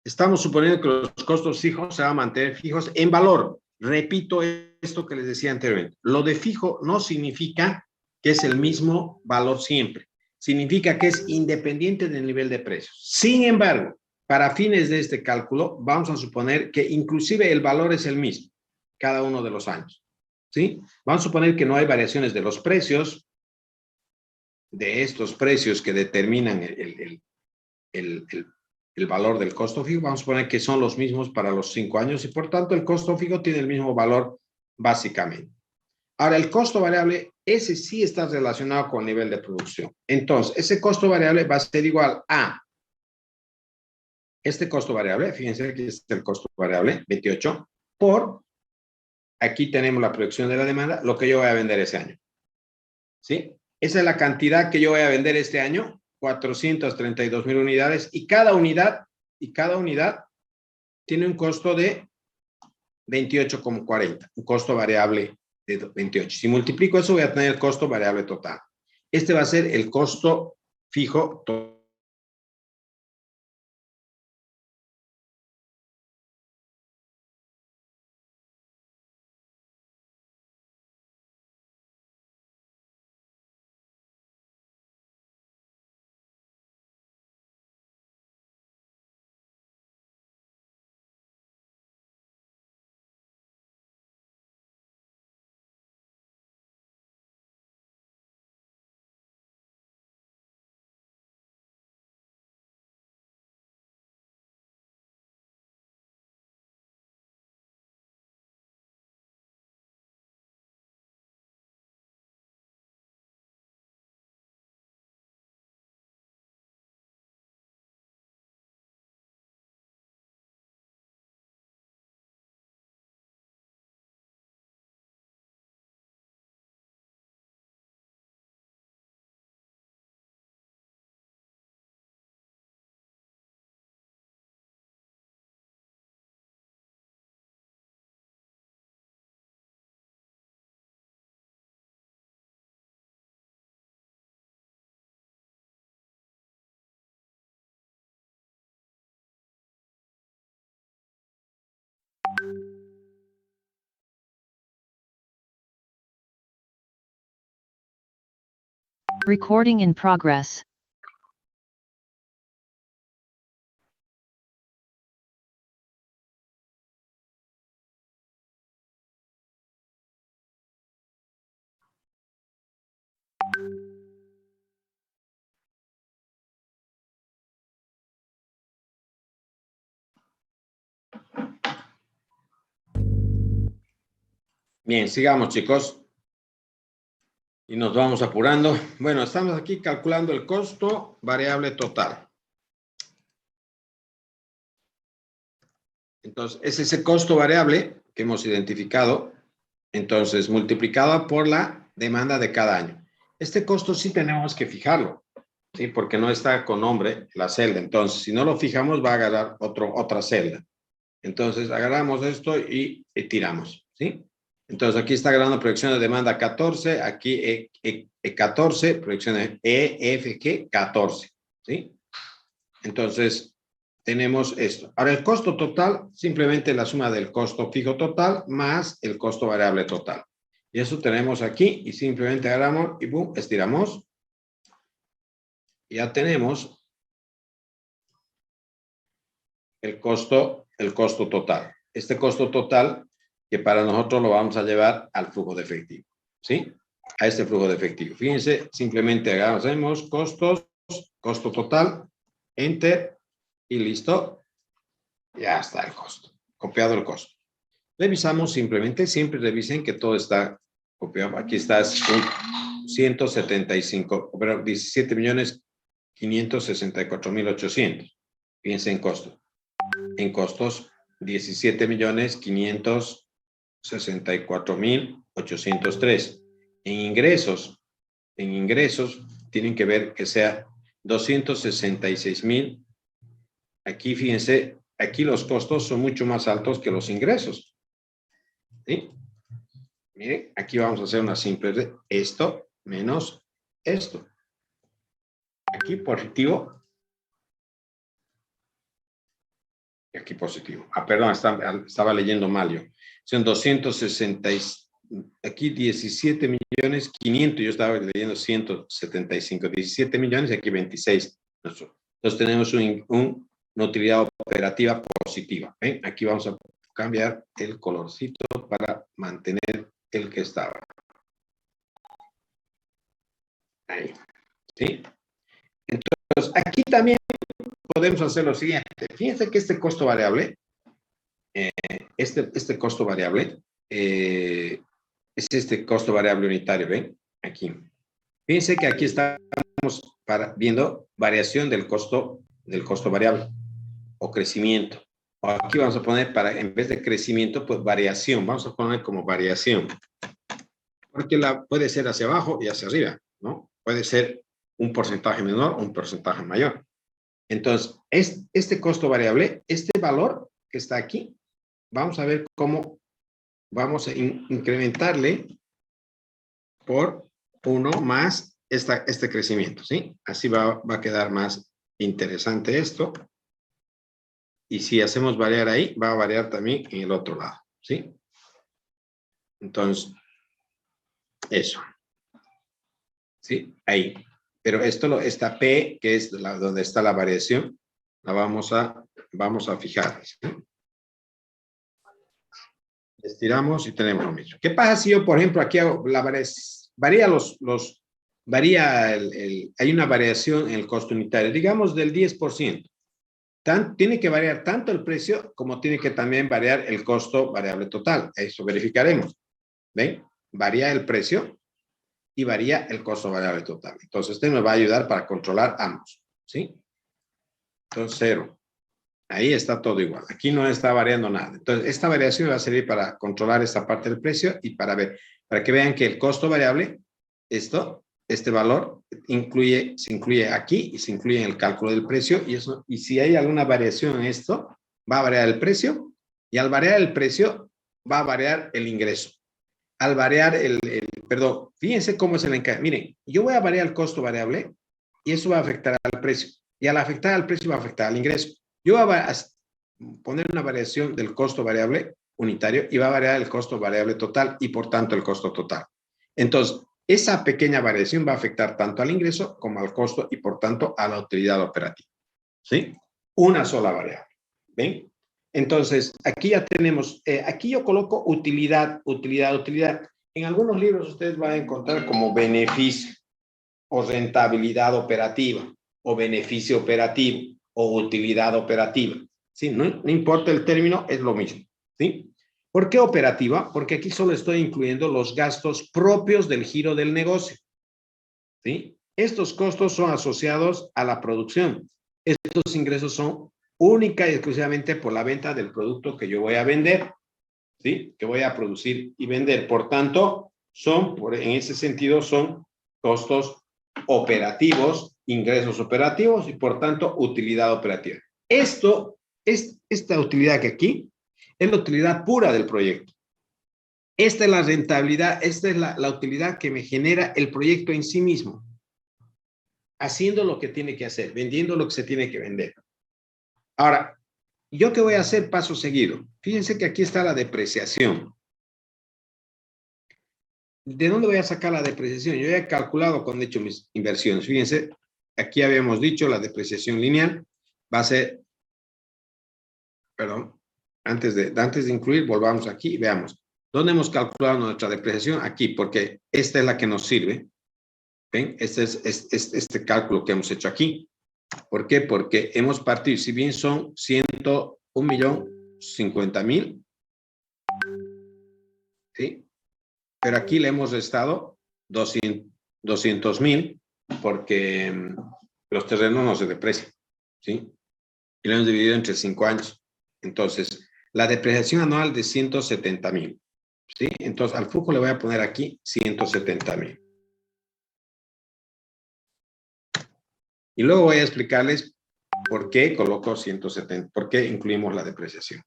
Estamos suponiendo que los costos fijos se van a mantener fijos en valor. Repito esto que les decía anteriormente. Lo de fijo no significa que es el mismo valor siempre. Significa que es independiente del nivel de precios. Sin embargo, para fines de este cálculo, vamos a suponer que inclusive el valor es el mismo cada uno de los años. ¿Sí? Vamos a suponer que no hay variaciones de los precios, de estos precios que determinan el, el valor del costo fijo, vamos a poner que son los mismos para los 5 años y por tanto el costo fijo tiene el mismo valor básicamente. Ahora, el costo variable, ese sí está relacionado con el nivel de producción. Entonces, ese costo variable va a ser igual a este costo variable, fíjense que es el costo variable, 28, por, aquí tenemos la producción de la demanda, lo que yo voy a vender ese año. ¿Sí? Esa es la cantidad que yo voy a vender este año, 432,000 unidades, y cada unidad tiene un costo de 28,40, un costo variable de 28. Si multiplico eso, voy a tener el costo variable total. Este va a ser el costo fijo total. Recording in progress. Bien, sigamos, chicos. Y nos vamos apurando. Bueno, estamos aquí calculando el costo variable total. Entonces, es ese costo variable que hemos identificado, entonces, multiplicado por la demanda de cada año. Este costo sí tenemos que fijarlo, ¿sí? Porque no está con nombre la celda. Entonces, si no lo fijamos, va a agarrar otra celda. Entonces, agarramos esto y tiramos, ¿sí? Entonces, aquí está agarrando proyección de demanda 14, aquí 14, proyección de EFG 14, ¿sí? Entonces, tenemos esto. Ahora, el costo total, simplemente la suma del costo fijo total más el costo variable total. Y eso tenemos aquí y simplemente agarramos y boom, estiramos. Ya tenemos el costo total. Este costo total que para nosotros lo vamos a llevar al flujo de efectivo, ¿sí? A este flujo de efectivo. Fíjense, simplemente hacemos costos, costo total, enter y listo. Ya está el costo, copiado el costo. Revisamos simplemente, siempre revisen que todo está copiado. Aquí está 175, pero 17.564.800. Fíjense en costo. En costos, 17.564.803. En ingresos tienen que ver que sea 266.000. Aquí fíjense, aquí los costos son mucho más altos que los ingresos. ¿Sí? Miren, aquí vamos a hacer una simple de esto menos esto. Aquí positivo. Y aquí positivo. Perdón, estaba leyendo mal yo. Son 260, aquí 17.500.000, yo estaba leyendo 175, 17 millones y aquí 26. Entonces tenemos una utilidad operativa positiva. ¿Ven? Aquí vamos a cambiar el colorcito para mantener el que estaba. Ahí. ¿Sí? Entonces, aquí también podemos hacer lo siguiente. Fíjense que este costo variable, este costo variable, es este costo variable unitario, ¿ven? Aquí. Fíjense que aquí estamos viendo variación del costo variable o crecimiento. O aquí vamos a poner, en vez de crecimiento, pues variación. Vamos a poner como variación. Porque puede ser hacia abajo y hacia arriba, ¿no? Puede ser un porcentaje menor o un porcentaje mayor. Entonces, este costo variable, este valor que está aquí, vamos a ver cómo vamos a incrementarle por 1 más este crecimiento, ¿sí? Así va a quedar más interesante esto. Y si hacemos variar ahí, va a variar también en el otro lado, ¿sí? Entonces, eso. ¿Sí? Ahí. Pero esta P, que es donde está la variación, la vamos a fijar. ¿Sí? Estiramos y tenemos lo mismo. ¿Qué pasa si yo, por ejemplo, aquí hago hay una variación en el costo unitario, digamos del 10%. Tiene que variar tanto el precio como tiene que también variar el costo variable total. Eso verificaremos. ¿Ven? Varía el precio y varía el costo variable total. Entonces, este me va a ayudar para controlar ambos, ¿sí? Entonces, 0. Ahí está todo igual. Aquí no está variando nada. Entonces, esta variación va a servir para controlar esta parte del precio y para que vean que el costo variable, este valor, se incluye aquí y se incluye en el cálculo del precio y si hay alguna variación en esto, va a variar el precio y al variar el precio, va a variar el ingreso. Al variar perdón, fíjense cómo es el encaje. Miren, yo voy a variar el costo variable y eso va a afectar al precio. Y al afectar al precio va a afectar al ingreso. Yo voy a poner una variación del costo variable unitario y va a variar el costo variable total y por tanto el costo total. Entonces, esa pequeña variación va a afectar tanto al ingreso como al costo y por tanto a la utilidad operativa. ¿Sí? Una sola variable. ¿Ven? Entonces, aquí ya tenemos, aquí yo coloco utilidad. En algunos libros ustedes van a encontrar como beneficio o rentabilidad operativa o beneficio operativo o utilidad operativa. ¿Sí? No importa el término, es lo mismo. ¿Sí? ¿Por qué operativa? Porque aquí solo estoy incluyendo los gastos propios del giro del negocio, ¿sí? Estos costos son asociados a la producción. Estos ingresos son única y exclusivamente por la venta del producto que yo voy a vender, ¿sí? Que voy a producir y vender. Por tanto, en ese sentido, son costos operativos, ingresos operativos y, por tanto, utilidad operativa. Esta utilidad que aquí es la utilidad pura del proyecto. Esta es la rentabilidad, esta es la utilidad que me genera el proyecto en sí mismo, haciendo lo que tiene que hacer, vendiendo lo que se tiene que vender. Ahora, ¿yo qué voy a hacer paso seguido? Fíjense que aquí está la depreciación. ¿De dónde voy a sacar la depreciación? Yo ya he calculado cuando he hecho mis inversiones. Fíjense, aquí habíamos dicho la depreciación lineal va a ser, perdón, antes de incluir, volvamos aquí y veamos. ¿Dónde hemos calculado nuestra depreciación? Aquí, porque esta es la que nos sirve. ¿Ven? Este es este cálculo que hemos hecho aquí. ¿Por qué? Porque hemos partido, si bien son 101.050.000, ¿sí? Pero aquí le hemos restado 200.000 porque los terrenos no se deprecian, ¿sí? Y lo hemos dividido entre 5 años. Entonces, la depreciación anual de 170.000, ¿sí? Entonces, al flujo le voy a poner aquí 170.000. Y luego voy a explicarles por qué coloco 170, por qué incluimos la depreciación.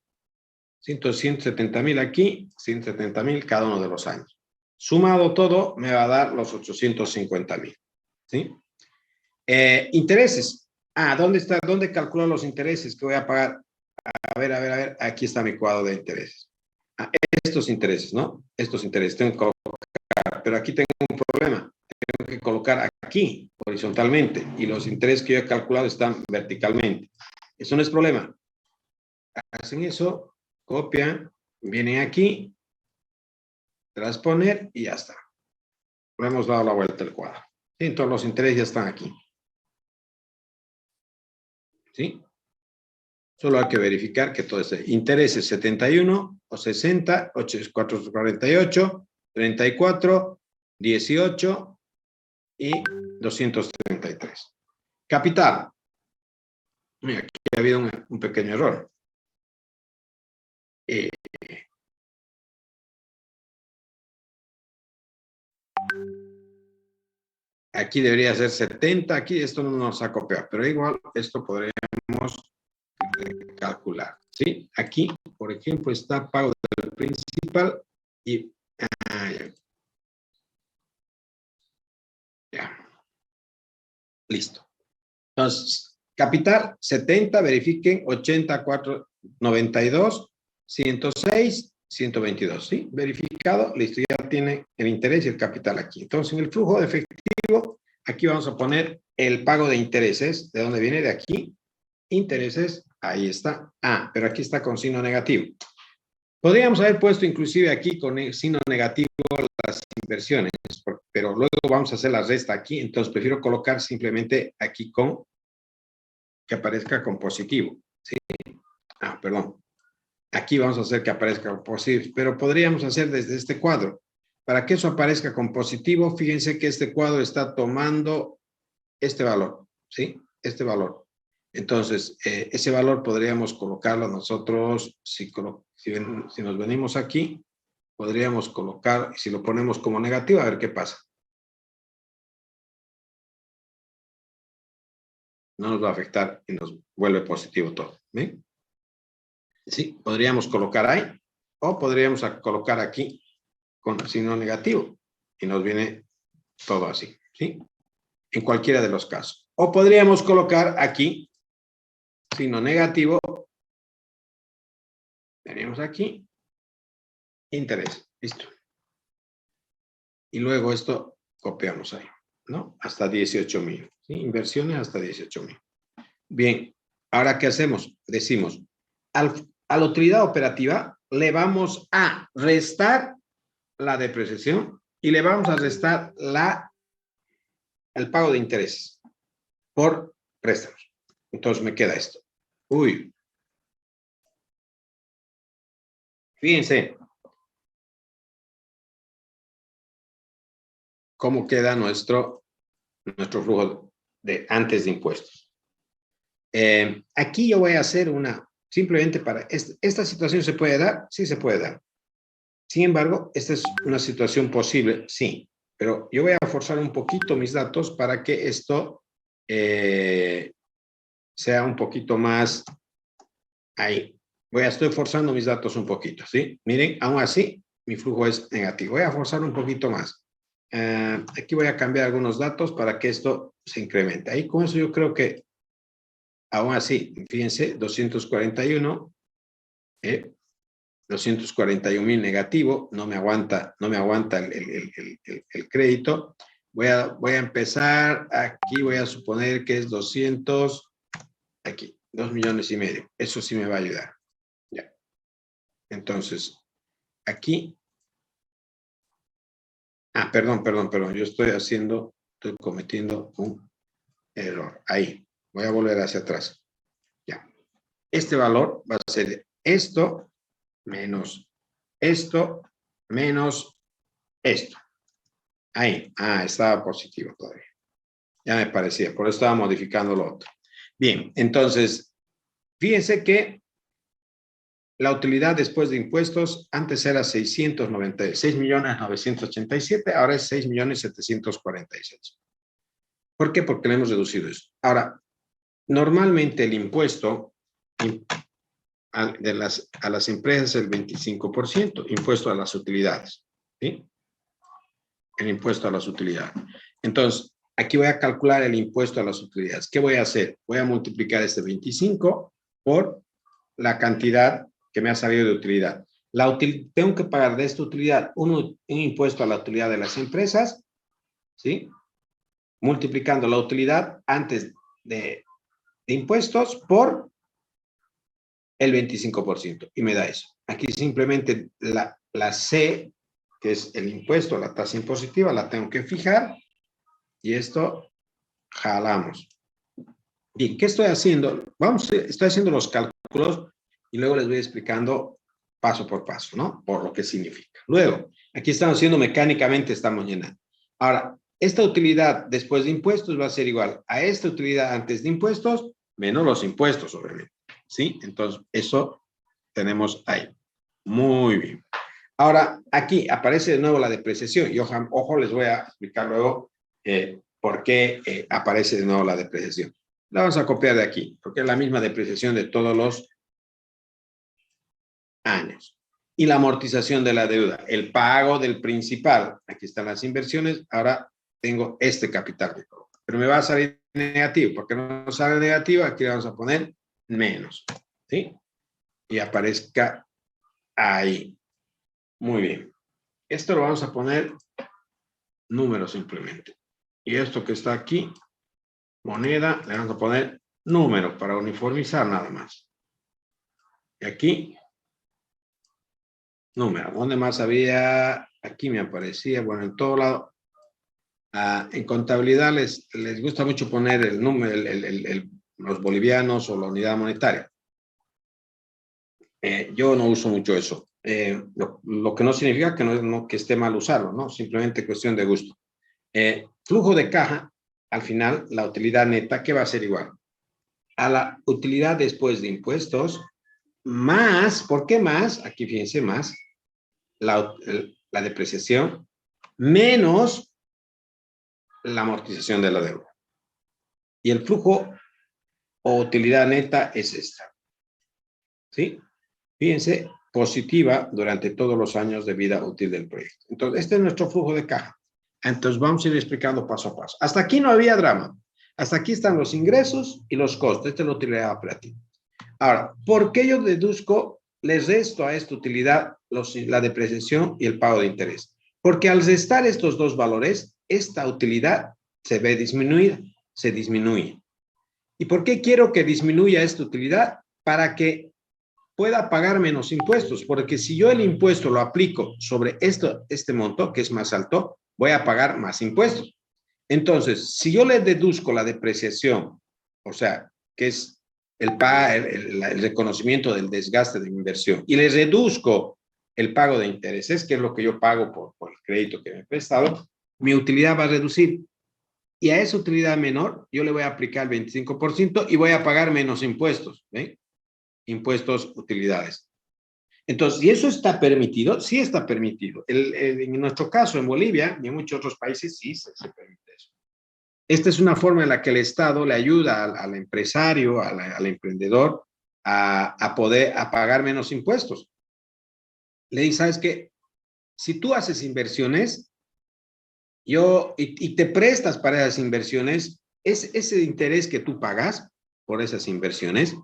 170.000 aquí, 170.000 cada uno de los años. Sumado todo, me va a dar los 850.000. ¿Sí? Intereses. ¿Dónde calculo los intereses que voy a pagar? A ver, aquí está mi cuadro de intereses. Estos intereses, ¿no? Estos intereses tengo que colocar, pero aquí tengo un problema. Tengo que colocar aquí, horizontalmente, y los intereses que yo he calculado están verticalmente. Eso no es problema. Hacen eso, copian, vienen aquí, transponer y ya está. Le hemos dado la vuelta al cuadro. ¿Sí? Entonces los intereses ya están aquí. ¿Sí? Solo hay que verificar que todo esté. Intereses 71 o 60, 448, 34, 18 y 233. Capital. Mira, aquí ha habido un pequeño error. Aquí debería ser 70, aquí esto no nos ha copiado, pero igual esto podríamos calcular, ¿sí? Aquí, por ejemplo, está pago del principal y ya. Listo. Entonces, capital 70, verifiquen 84, 92, 106, 122, ¿sí? Verificado, listo, ya tiene el interés y el capital aquí. Entonces, en el flujo de efectivo, aquí vamos a poner el pago de intereses. ¿De dónde viene? De aquí. Intereses, ahí está. Pero aquí está con signo negativo. Podríamos haber puesto inclusive aquí con el signo negativo las inversiones, pero luego vamos a hacer la resta aquí, entonces prefiero colocar simplemente aquí con, que aparezca con positivo, ¿sí? Perdón. Aquí vamos a hacer que aparezca con positivo, pero podríamos hacer desde este cuadro. Para que eso aparezca con positivo, fíjense que este cuadro está tomando este valor, ¿sí? Este valor. Entonces, ese valor podríamos colocarlo nosotros, si nos venimos aquí, podríamos colocar, si lo ponemos como negativo, a ver qué pasa. No nos va a afectar y nos vuelve positivo todo. ¿Ven? Sí, podríamos colocar ahí, o podríamos colocar aquí con signo negativo y nos viene todo así, ¿sí? En cualquiera de los casos. O podríamos colocar aquí signo negativo, tenemos aquí, interés, listo. Y luego esto copiamos ahí, ¿no? Hasta 18.000, ¿sí? Inversiones hasta 18.000. Bien, ahora ¿qué hacemos? Decimos, a la utilidad operativa le vamos a restar la depreciación y le vamos a restar el pago de intereses por préstamos. Entonces me queda esto. Uy. Fíjense cómo queda nuestro flujo de antes de impuestos. Aquí yo voy a hacer simplemente para, ¿esta situación se puede dar? Sí se puede dar. Sin embargo, esta es una situación posible, sí, pero yo voy a forzar un poquito mis datos para que esto sea un poquito más ahí. Estoy forzando mis datos un poquito, ¿sí? Miren, aún así, mi flujo es negativo. Voy a forzar un poquito más. Aquí voy a cambiar algunos datos para que esto se incremente. Ahí con eso yo creo que, aún así, fíjense, 241, 241,000 negativo, no me aguanta el crédito. Voy a empezar, aquí voy a suponer que es 200, aquí, 2,5 millones. Eso sí me va a ayudar. Ya. Entonces, aquí, perdón, yo estoy cometiendo un error. Ahí, voy a volver hacia atrás. Ya. Este valor va a ser esto menos esto menos esto. Ahí, estaba positivo todavía. Ya me parecía, por eso estaba modificando lo otro. Bien, entonces, fíjense que la utilidad después de impuestos antes era 6,987,000, ahora es 6,746,000. ¿Por qué? Porque le hemos reducido eso. Ahora, normalmente el impuesto a las empresas es el 25%, impuesto a las utilidades. ¿Sí? El impuesto a las utilidades. Entonces, aquí voy a calcular el impuesto a las utilidades. ¿Qué voy a hacer? Voy a multiplicar este 25 por la cantidad que me ha salido de utilidad. Tengo que pagar de esta utilidad un impuesto a la utilidad de las empresas, ¿sí? Multiplicando la utilidad antes de impuestos por el 25%, y me da eso. Aquí simplemente la C, que es el impuesto, la tasa impositiva, la tengo que fijar, y esto jalamos. Bien, ¿qué estoy haciendo? Estoy haciendo los cálculos y luego les voy explicando paso por paso, ¿no? Por lo que significa. Luego, aquí estamos haciendo mecánicamente, estamos llenando. Ahora, esta utilidad después de impuestos va a ser igual a esta utilidad antes de impuestos, menos los impuestos, obviamente. ¿Sí? Entonces, eso tenemos ahí. Muy bien. Ahora, aquí aparece de nuevo la depreciación. Y ojo, les voy a explicar luego por qué aparece de nuevo la depreciación. La vamos a copiar de aquí, porque es la misma depreciación de todos los años. Y la amortización de la deuda, el pago del principal. Aquí están las inversiones. Ahora tengo este capital que coloco. Pero me va a salir negativo. ¿Por qué no sale negativo? Aquí le vamos a poner menos. ¿Sí? Y aparezca ahí. Muy bien. Esto lo vamos a poner número simplemente. Y esto que está aquí, moneda, le vamos a poner número para uniformizar nada más. Y aquí, número. ¿Dónde más había? Aquí me aparecía, bueno, en todo lado. En contabilidad les gusta mucho poner el número, los bolivianos o la unidad monetaria. Yo no uso mucho eso. Lo que no significa que esté mal usarlo, ¿no? Simplemente cuestión de gusto. Flujo de caja, al final, la utilidad neta, ¿qué va a ser igual? A la utilidad después de impuestos, más, ¿por qué más? Aquí fíjense, más la depreciación, menos la amortización de la deuda. Y el flujo o utilidad neta es esta. ¿Sí? Fíjense, positiva durante todos los años de vida útil del proyecto. Entonces, este es nuestro flujo de caja. Entonces, vamos a ir explicando paso a paso. Hasta aquí no había drama. Hasta aquí están los ingresos y los costos. Esta es la utilidad operativa. Ahora, ¿por qué yo deduzco, les resto a esta utilidad la depreciación y el pago de interés? Porque al restar estos dos valores, esta utilidad se ve disminuida, se disminuye. ¿Y por qué quiero que disminuya esta utilidad? Para que pueda pagar menos impuestos, porque si yo el impuesto lo aplico sobre este monto, que es más alto, voy a pagar más impuestos. Entonces, si yo le deduzco la depreciación, o sea, que es el reconocimiento del desgaste de inversión, y le reduzco el pago de intereses, que es lo que yo pago por el crédito que me he prestado, mi utilidad va a reducir. Y a esa utilidad menor, yo le voy a aplicar el 25% y voy a pagar menos impuestos, ¿ven? Impuestos, utilidades. Entonces, ¿y eso está permitido? Sí está permitido. En nuestro caso, en Bolivia y en muchos otros países, sí se permite eso. Esta es una forma en la que el Estado le ayuda al empresario, al emprendedor, a pagar menos impuestos. Le dice, ¿sabes qué? Si tú haces inversiones, y te prestas para esas inversiones, ese interés que tú pagas por esas inversiones,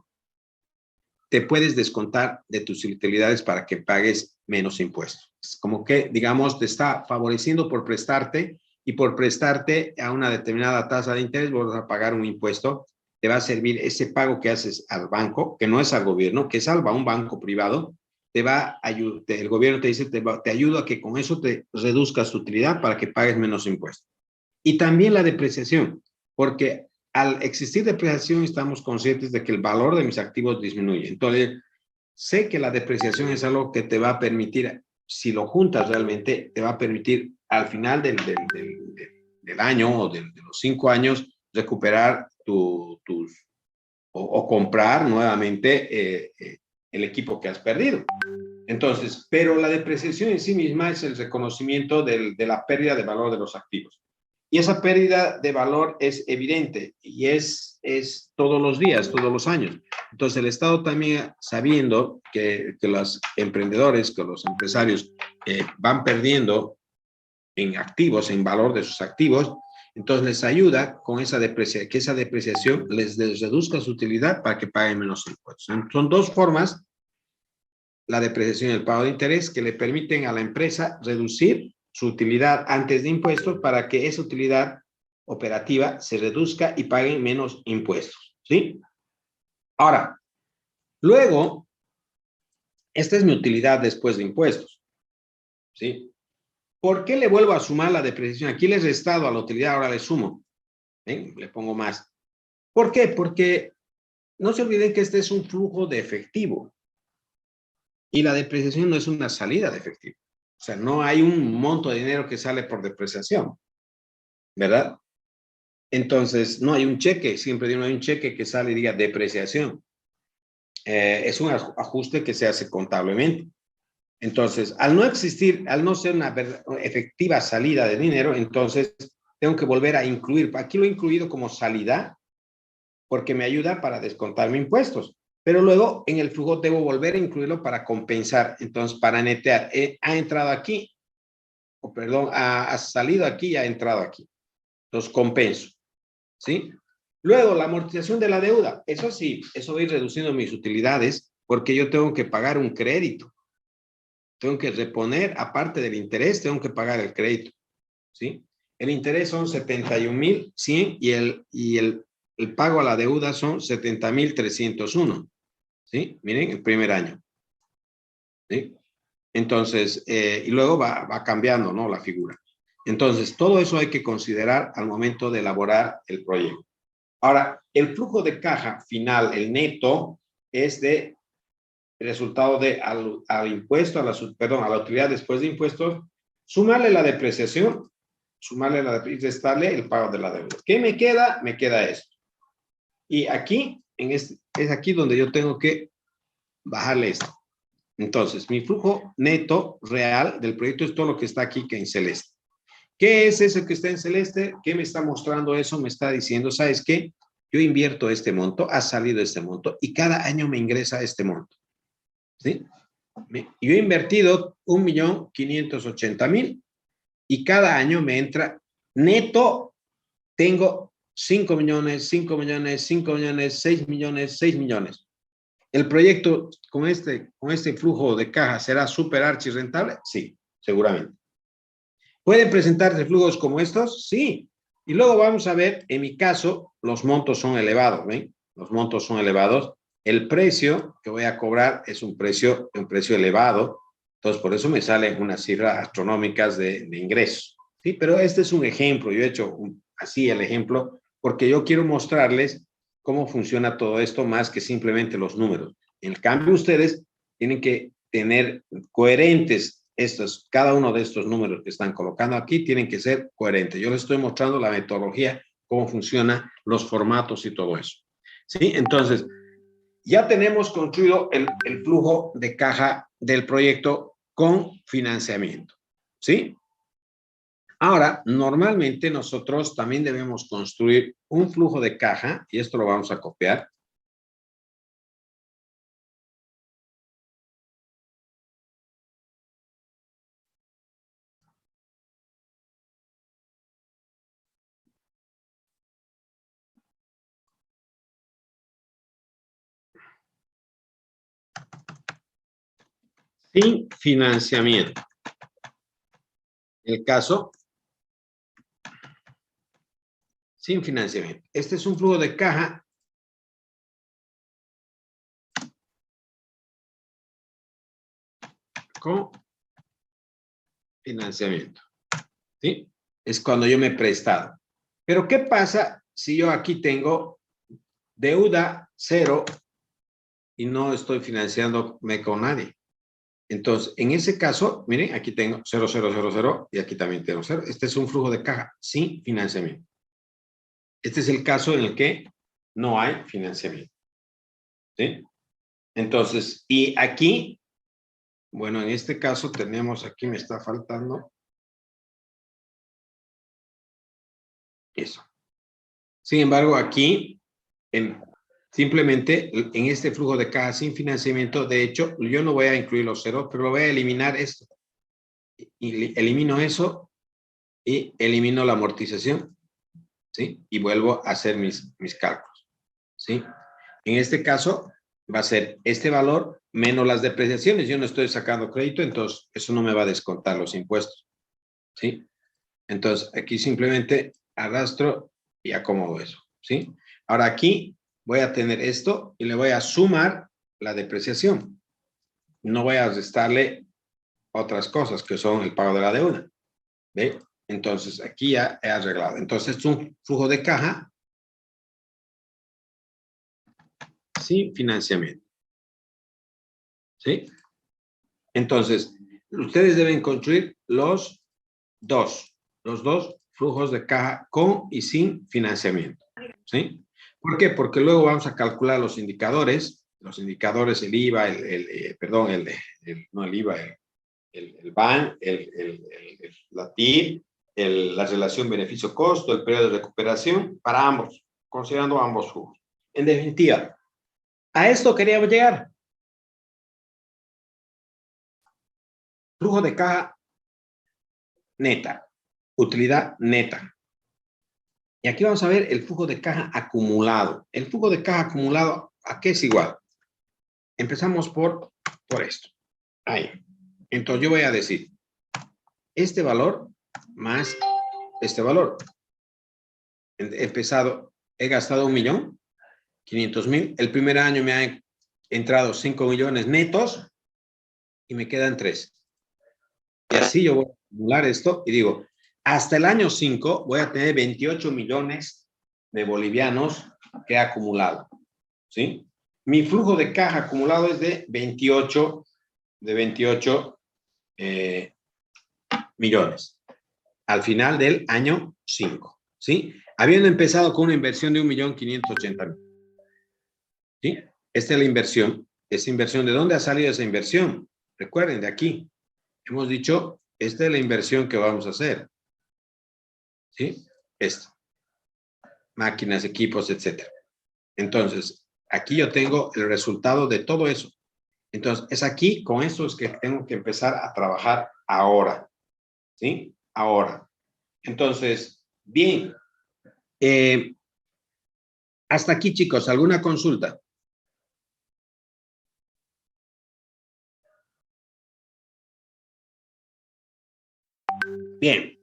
te puedes descontar de tus utilidades para que pagues menos impuestos. Es como que, digamos, te está favoreciendo por prestarte y por prestarte a una determinada tasa de interés, vas a pagar un impuesto, te va a servir ese pago que haces al banco, que no es al gobierno, que es a un banco privado, te va a ayudar, el gobierno te dice, te ayuda a que con eso te reduzcas tu utilidad para que pagues menos impuestos. Y también la depreciación, porque al existir depreciación estamos conscientes de que el valor de mis activos disminuye. Entonces, sé que la depreciación es algo que te va a permitir, si lo juntas realmente, te va a permitir al final del año o de los 5 años recuperar o comprar nuevamente el equipo que has perdido. Entonces, pero la depreciación en sí misma es el reconocimiento de la pérdida de valor de los activos. Y esa pérdida de valor es evidente y es todos los días, todos los años. Entonces, el Estado también, sabiendo que los emprendedores, que los empresarios van perdiendo en activos, en valor de sus activos, entonces les ayuda con esa depreciación, que esa depreciación les reduzca su utilidad para que paguen menos impuestos. Son dos formas, la depreciación y el pago de interés, que le permiten a la empresa reducir su utilidad antes de impuestos para que esa utilidad operativa se reduzca y paguen menos impuestos, ¿sí? Ahora, luego, esta es mi utilidad después de impuestos, ¿sí? ¿Por qué le vuelvo a sumar la depreciación? Aquí le he restado a la utilidad, ahora le sumo, ¿ven? Le pongo más. ¿Por qué? Porque no se olviden que este es un flujo de efectivo y la depreciación no es una salida de efectivo. O sea, no hay un monto de dinero que sale por depreciación, ¿verdad? Entonces, no hay un cheque, siempre digo, no hay un cheque que sale y diga depreciación. Es un ajuste que se hace contablemente. Entonces, al no existir, al no ser una efectiva salida de dinero, entonces tengo que volver a incluir. Aquí lo he incluido como salida porque me ayuda para descontar mis impuestos. Pero luego en el flujo debo volver a incluirlo para compensar. Entonces, para netear, ha entrado aquí, o perdón, ha salido aquí y ha entrado aquí. Entonces, compenso. ¿Sí? Luego, la amortización de la deuda. Eso sí, eso va a ir reduciendo mis utilidades porque yo tengo que pagar un crédito. Tengo que reponer, aparte del interés, tengo que pagar el crédito. ¿Sí? El interés son 71,100 y el pago a la deuda son 70,301. ¿Sí? Miren, el primer año. ¿Sí? Entonces, y luego va cambiando, ¿no? La figura. Entonces, todo eso hay que considerar al momento de elaborar el proyecto. Ahora, el flujo de caja final, el neto, es de resultado de al impuesto, a la utilidad después de impuestos, sumarle la depreciación, y restarle el pago de la deuda. ¿Qué me queda? Me queda esto. Y aquí, es aquí donde yo tengo que bajarle esto. Entonces, mi flujo neto real del proyecto es todo lo que está aquí que en celeste. ¿Qué es eso que está en celeste? ¿Qué me está mostrando eso? Me está diciendo, ¿sabes qué? Yo invierto este monto, ha salido este monto y cada año me ingresa este monto. ¿Sí? Yo he invertido 1,580,000 y cada año me entra neto, tengo 5 millones, 5 millones, 5 millones, 6 millones, 6 millones. ¿El proyecto con este flujo de caja será súper archi rentable? Sí, seguramente. ¿Pueden presentarse flujos como estos? Sí. Y luego vamos a ver, en mi caso, los montos son elevados, ¿ven? Los montos son elevados. El precio que voy a cobrar es un precio elevado. Entonces, por eso me salen unas cifras astronómicas de ingresos. Sí, pero este es un ejemplo. Yo he hecho así el ejemplo porque yo quiero mostrarles cómo funciona todo esto más que simplemente los números. En cambio, ustedes tienen que tener coherentes cada uno de estos números que están colocando aquí, tienen que ser coherentes. Yo les estoy mostrando la metodología, cómo funcionan los formatos y todo eso. ¿Sí? Entonces, ya tenemos construido el flujo de caja del proyecto con financiamiento. ¿Sí? Ahora, normalmente nosotros también debemos construir un flujo de caja, y esto lo vamos a copiar. Sin financiamiento. El caso sin financiamiento. Este es un flujo de caja con financiamiento. ¿Sí? Es cuando yo me he prestado. Pero ¿qué pasa si yo aquí tengo deuda cero y no estoy financiándome con nadie? Entonces, en ese caso, miren, aquí tengo 0, 0, 0, 0 y aquí también tengo 0. Este es un flujo de caja sin financiamiento. Este es el caso en el que no hay financiamiento. ¿Sí? Entonces, y aquí, bueno, en este caso tenemos, aquí me está faltando eso. Sin embargo, aquí, simplemente en este flujo de caja sin financiamiento, de hecho, yo no voy a incluir los ceros, pero voy a eliminar esto. Y elimino eso y elimino la amortización, ¿sí? Y vuelvo a hacer mis cálculos, ¿sí? En este caso, va a ser este valor menos las depreciaciones. Yo no estoy sacando crédito, entonces eso no me va a descontar los impuestos, ¿sí? Entonces, aquí simplemente arrastro y acomodo eso, ¿sí? Ahora aquí voy a tener esto y le voy a sumar la depreciación. No voy a restarle otras cosas que son el pago de la deuda, ¿ve? Entonces, aquí ya he arreglado. Entonces, es un flujo de caja sin financiamiento, ¿sí? Entonces, ustedes deben construir los dos flujos de caja con y sin financiamiento, ¿sí? ¿Por qué? Porque luego vamos a calcular los indicadores, el IVA, no el IVA, el BAN, la TIR, la relación beneficio-costo, el periodo de recuperación, para ambos, considerando ambos flujos. En definitiva, a esto queríamos llegar. Flujo de caja neta, utilidad neta. Y aquí vamos a ver el flujo de caja acumulado. El flujo de caja acumulado, ¿a qué es igual? Empezamos por esto. Ahí. Entonces yo voy a decir, este valor más este valor. He gastado 1.500.000. El primer año me han entrado 5 millones netos y me quedan 3. Y así yo voy a acumular esto y digo, hasta el año 5 voy a tener 28 millones de bolivianos que he acumulado, ¿sí? Mi flujo de caja acumulado es de 28 millones al final del año 5, ¿sí? Habiendo empezado con una inversión de 1.580.000, ¿sí? Esta es la inversión. ¿Esa inversión de dónde ha salido esa inversión? Recuerden, de aquí. Hemos dicho, esta es la inversión que vamos a hacer, ¿sí? Esta. Máquinas, equipos, etcétera. Entonces, aquí yo tengo el resultado de todo eso. Entonces, es aquí, con esto es que tengo que empezar a trabajar ahora, ¿sí? Ahora. Entonces, bien. Hasta aquí, chicos, ¿alguna consulta? Bien,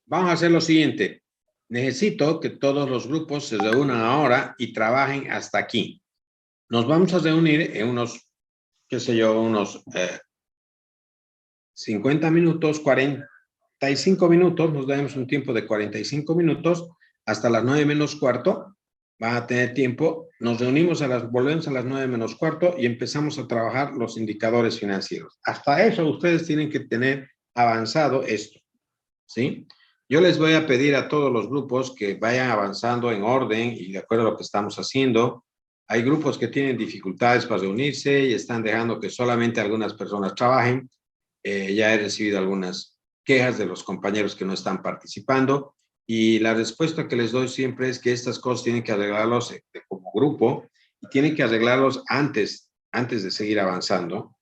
vamos a hacer lo siguiente. Necesito que todos los grupos se reúnan ahora y trabajen hasta aquí. Nos vamos a reunir en unos, qué sé yo, unos 50 minutos, 45 minutos, nos damos un tiempo de 45 minutos hasta las 9 menos cuarto, van a tener tiempo. Nos reunimos volvemos a las 9:45 y empezamos a trabajar los indicadores financieros. Hasta eso ustedes tienen que tener avanzado esto, ¿sí? Yo les voy a pedir a todos los grupos que vayan avanzando en orden y de acuerdo a lo que estamos haciendo. Hay grupos que tienen dificultades para reunirse y están dejando que solamente algunas personas trabajen. Ya he recibido algunas quejas de los compañeros que no están participando y la respuesta que les doy siempre es que estas cosas tienen que arreglarlos como grupo y tienen que arreglarlos antes de seguir avanzando,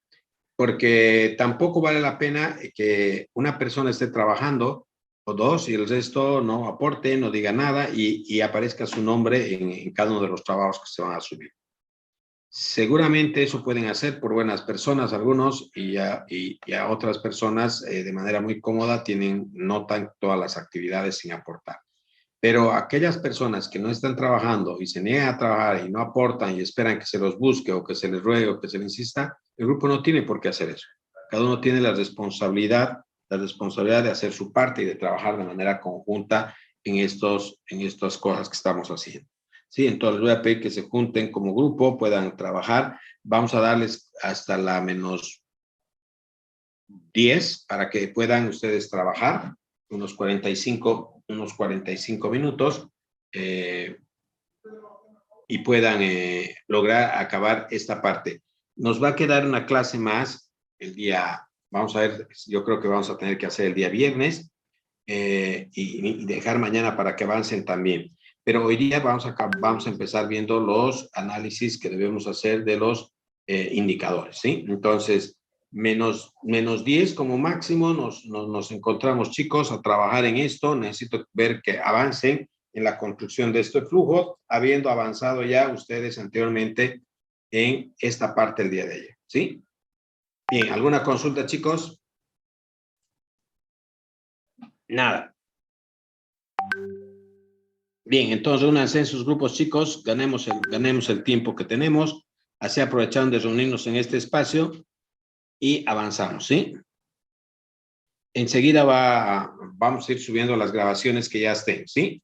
porque tampoco vale la pena que una persona esté trabajando o dos y el resto no aporte, no diga nada y aparezca su nombre en cada uno de los trabajos que se van a subir. Seguramente eso pueden hacer por buenas personas algunos y a otras personas de manera muy cómoda notan todas las actividades sin aportar. Pero aquellas personas que no están trabajando y se niegan a trabajar y no aportan y esperan que se los busque o que se les ruegue o que se les insista, el grupo no tiene por qué hacer eso. Cada uno tiene la responsabilidad de hacer su parte y de trabajar de manera conjunta en estas cosas que estamos haciendo. Sí, entonces voy a pedir que se junten como grupo, puedan trabajar. Vamos a darles hasta la -10 para que puedan ustedes trabajar unos 45 minutos y puedan lograr acabar esta parte. Nos va a quedar una clase más el día, vamos a ver, yo creo que vamos a tener que hacer el día viernes y dejar mañana para que avancen también. Pero hoy día vamos a empezar viendo los análisis que debemos hacer de los indicadores, ¿sí? Entonces, -10 como máximo, nos encontramos, chicos, a trabajar en esto. Necesito ver que avancen en la construcción de este flujo, habiendo avanzado ya ustedes anteriormente en esta parte el día de ayer, ¿sí? Bien, ¿alguna consulta, chicos? Nada. Bien, entonces únanse en sus grupos, chicos, ganemos el tiempo que tenemos, así aprovechando de reunirnos en este espacio y avanzamos, ¿sí? Enseguida vamos a ir subiendo las grabaciones que ya estén, ¿sí?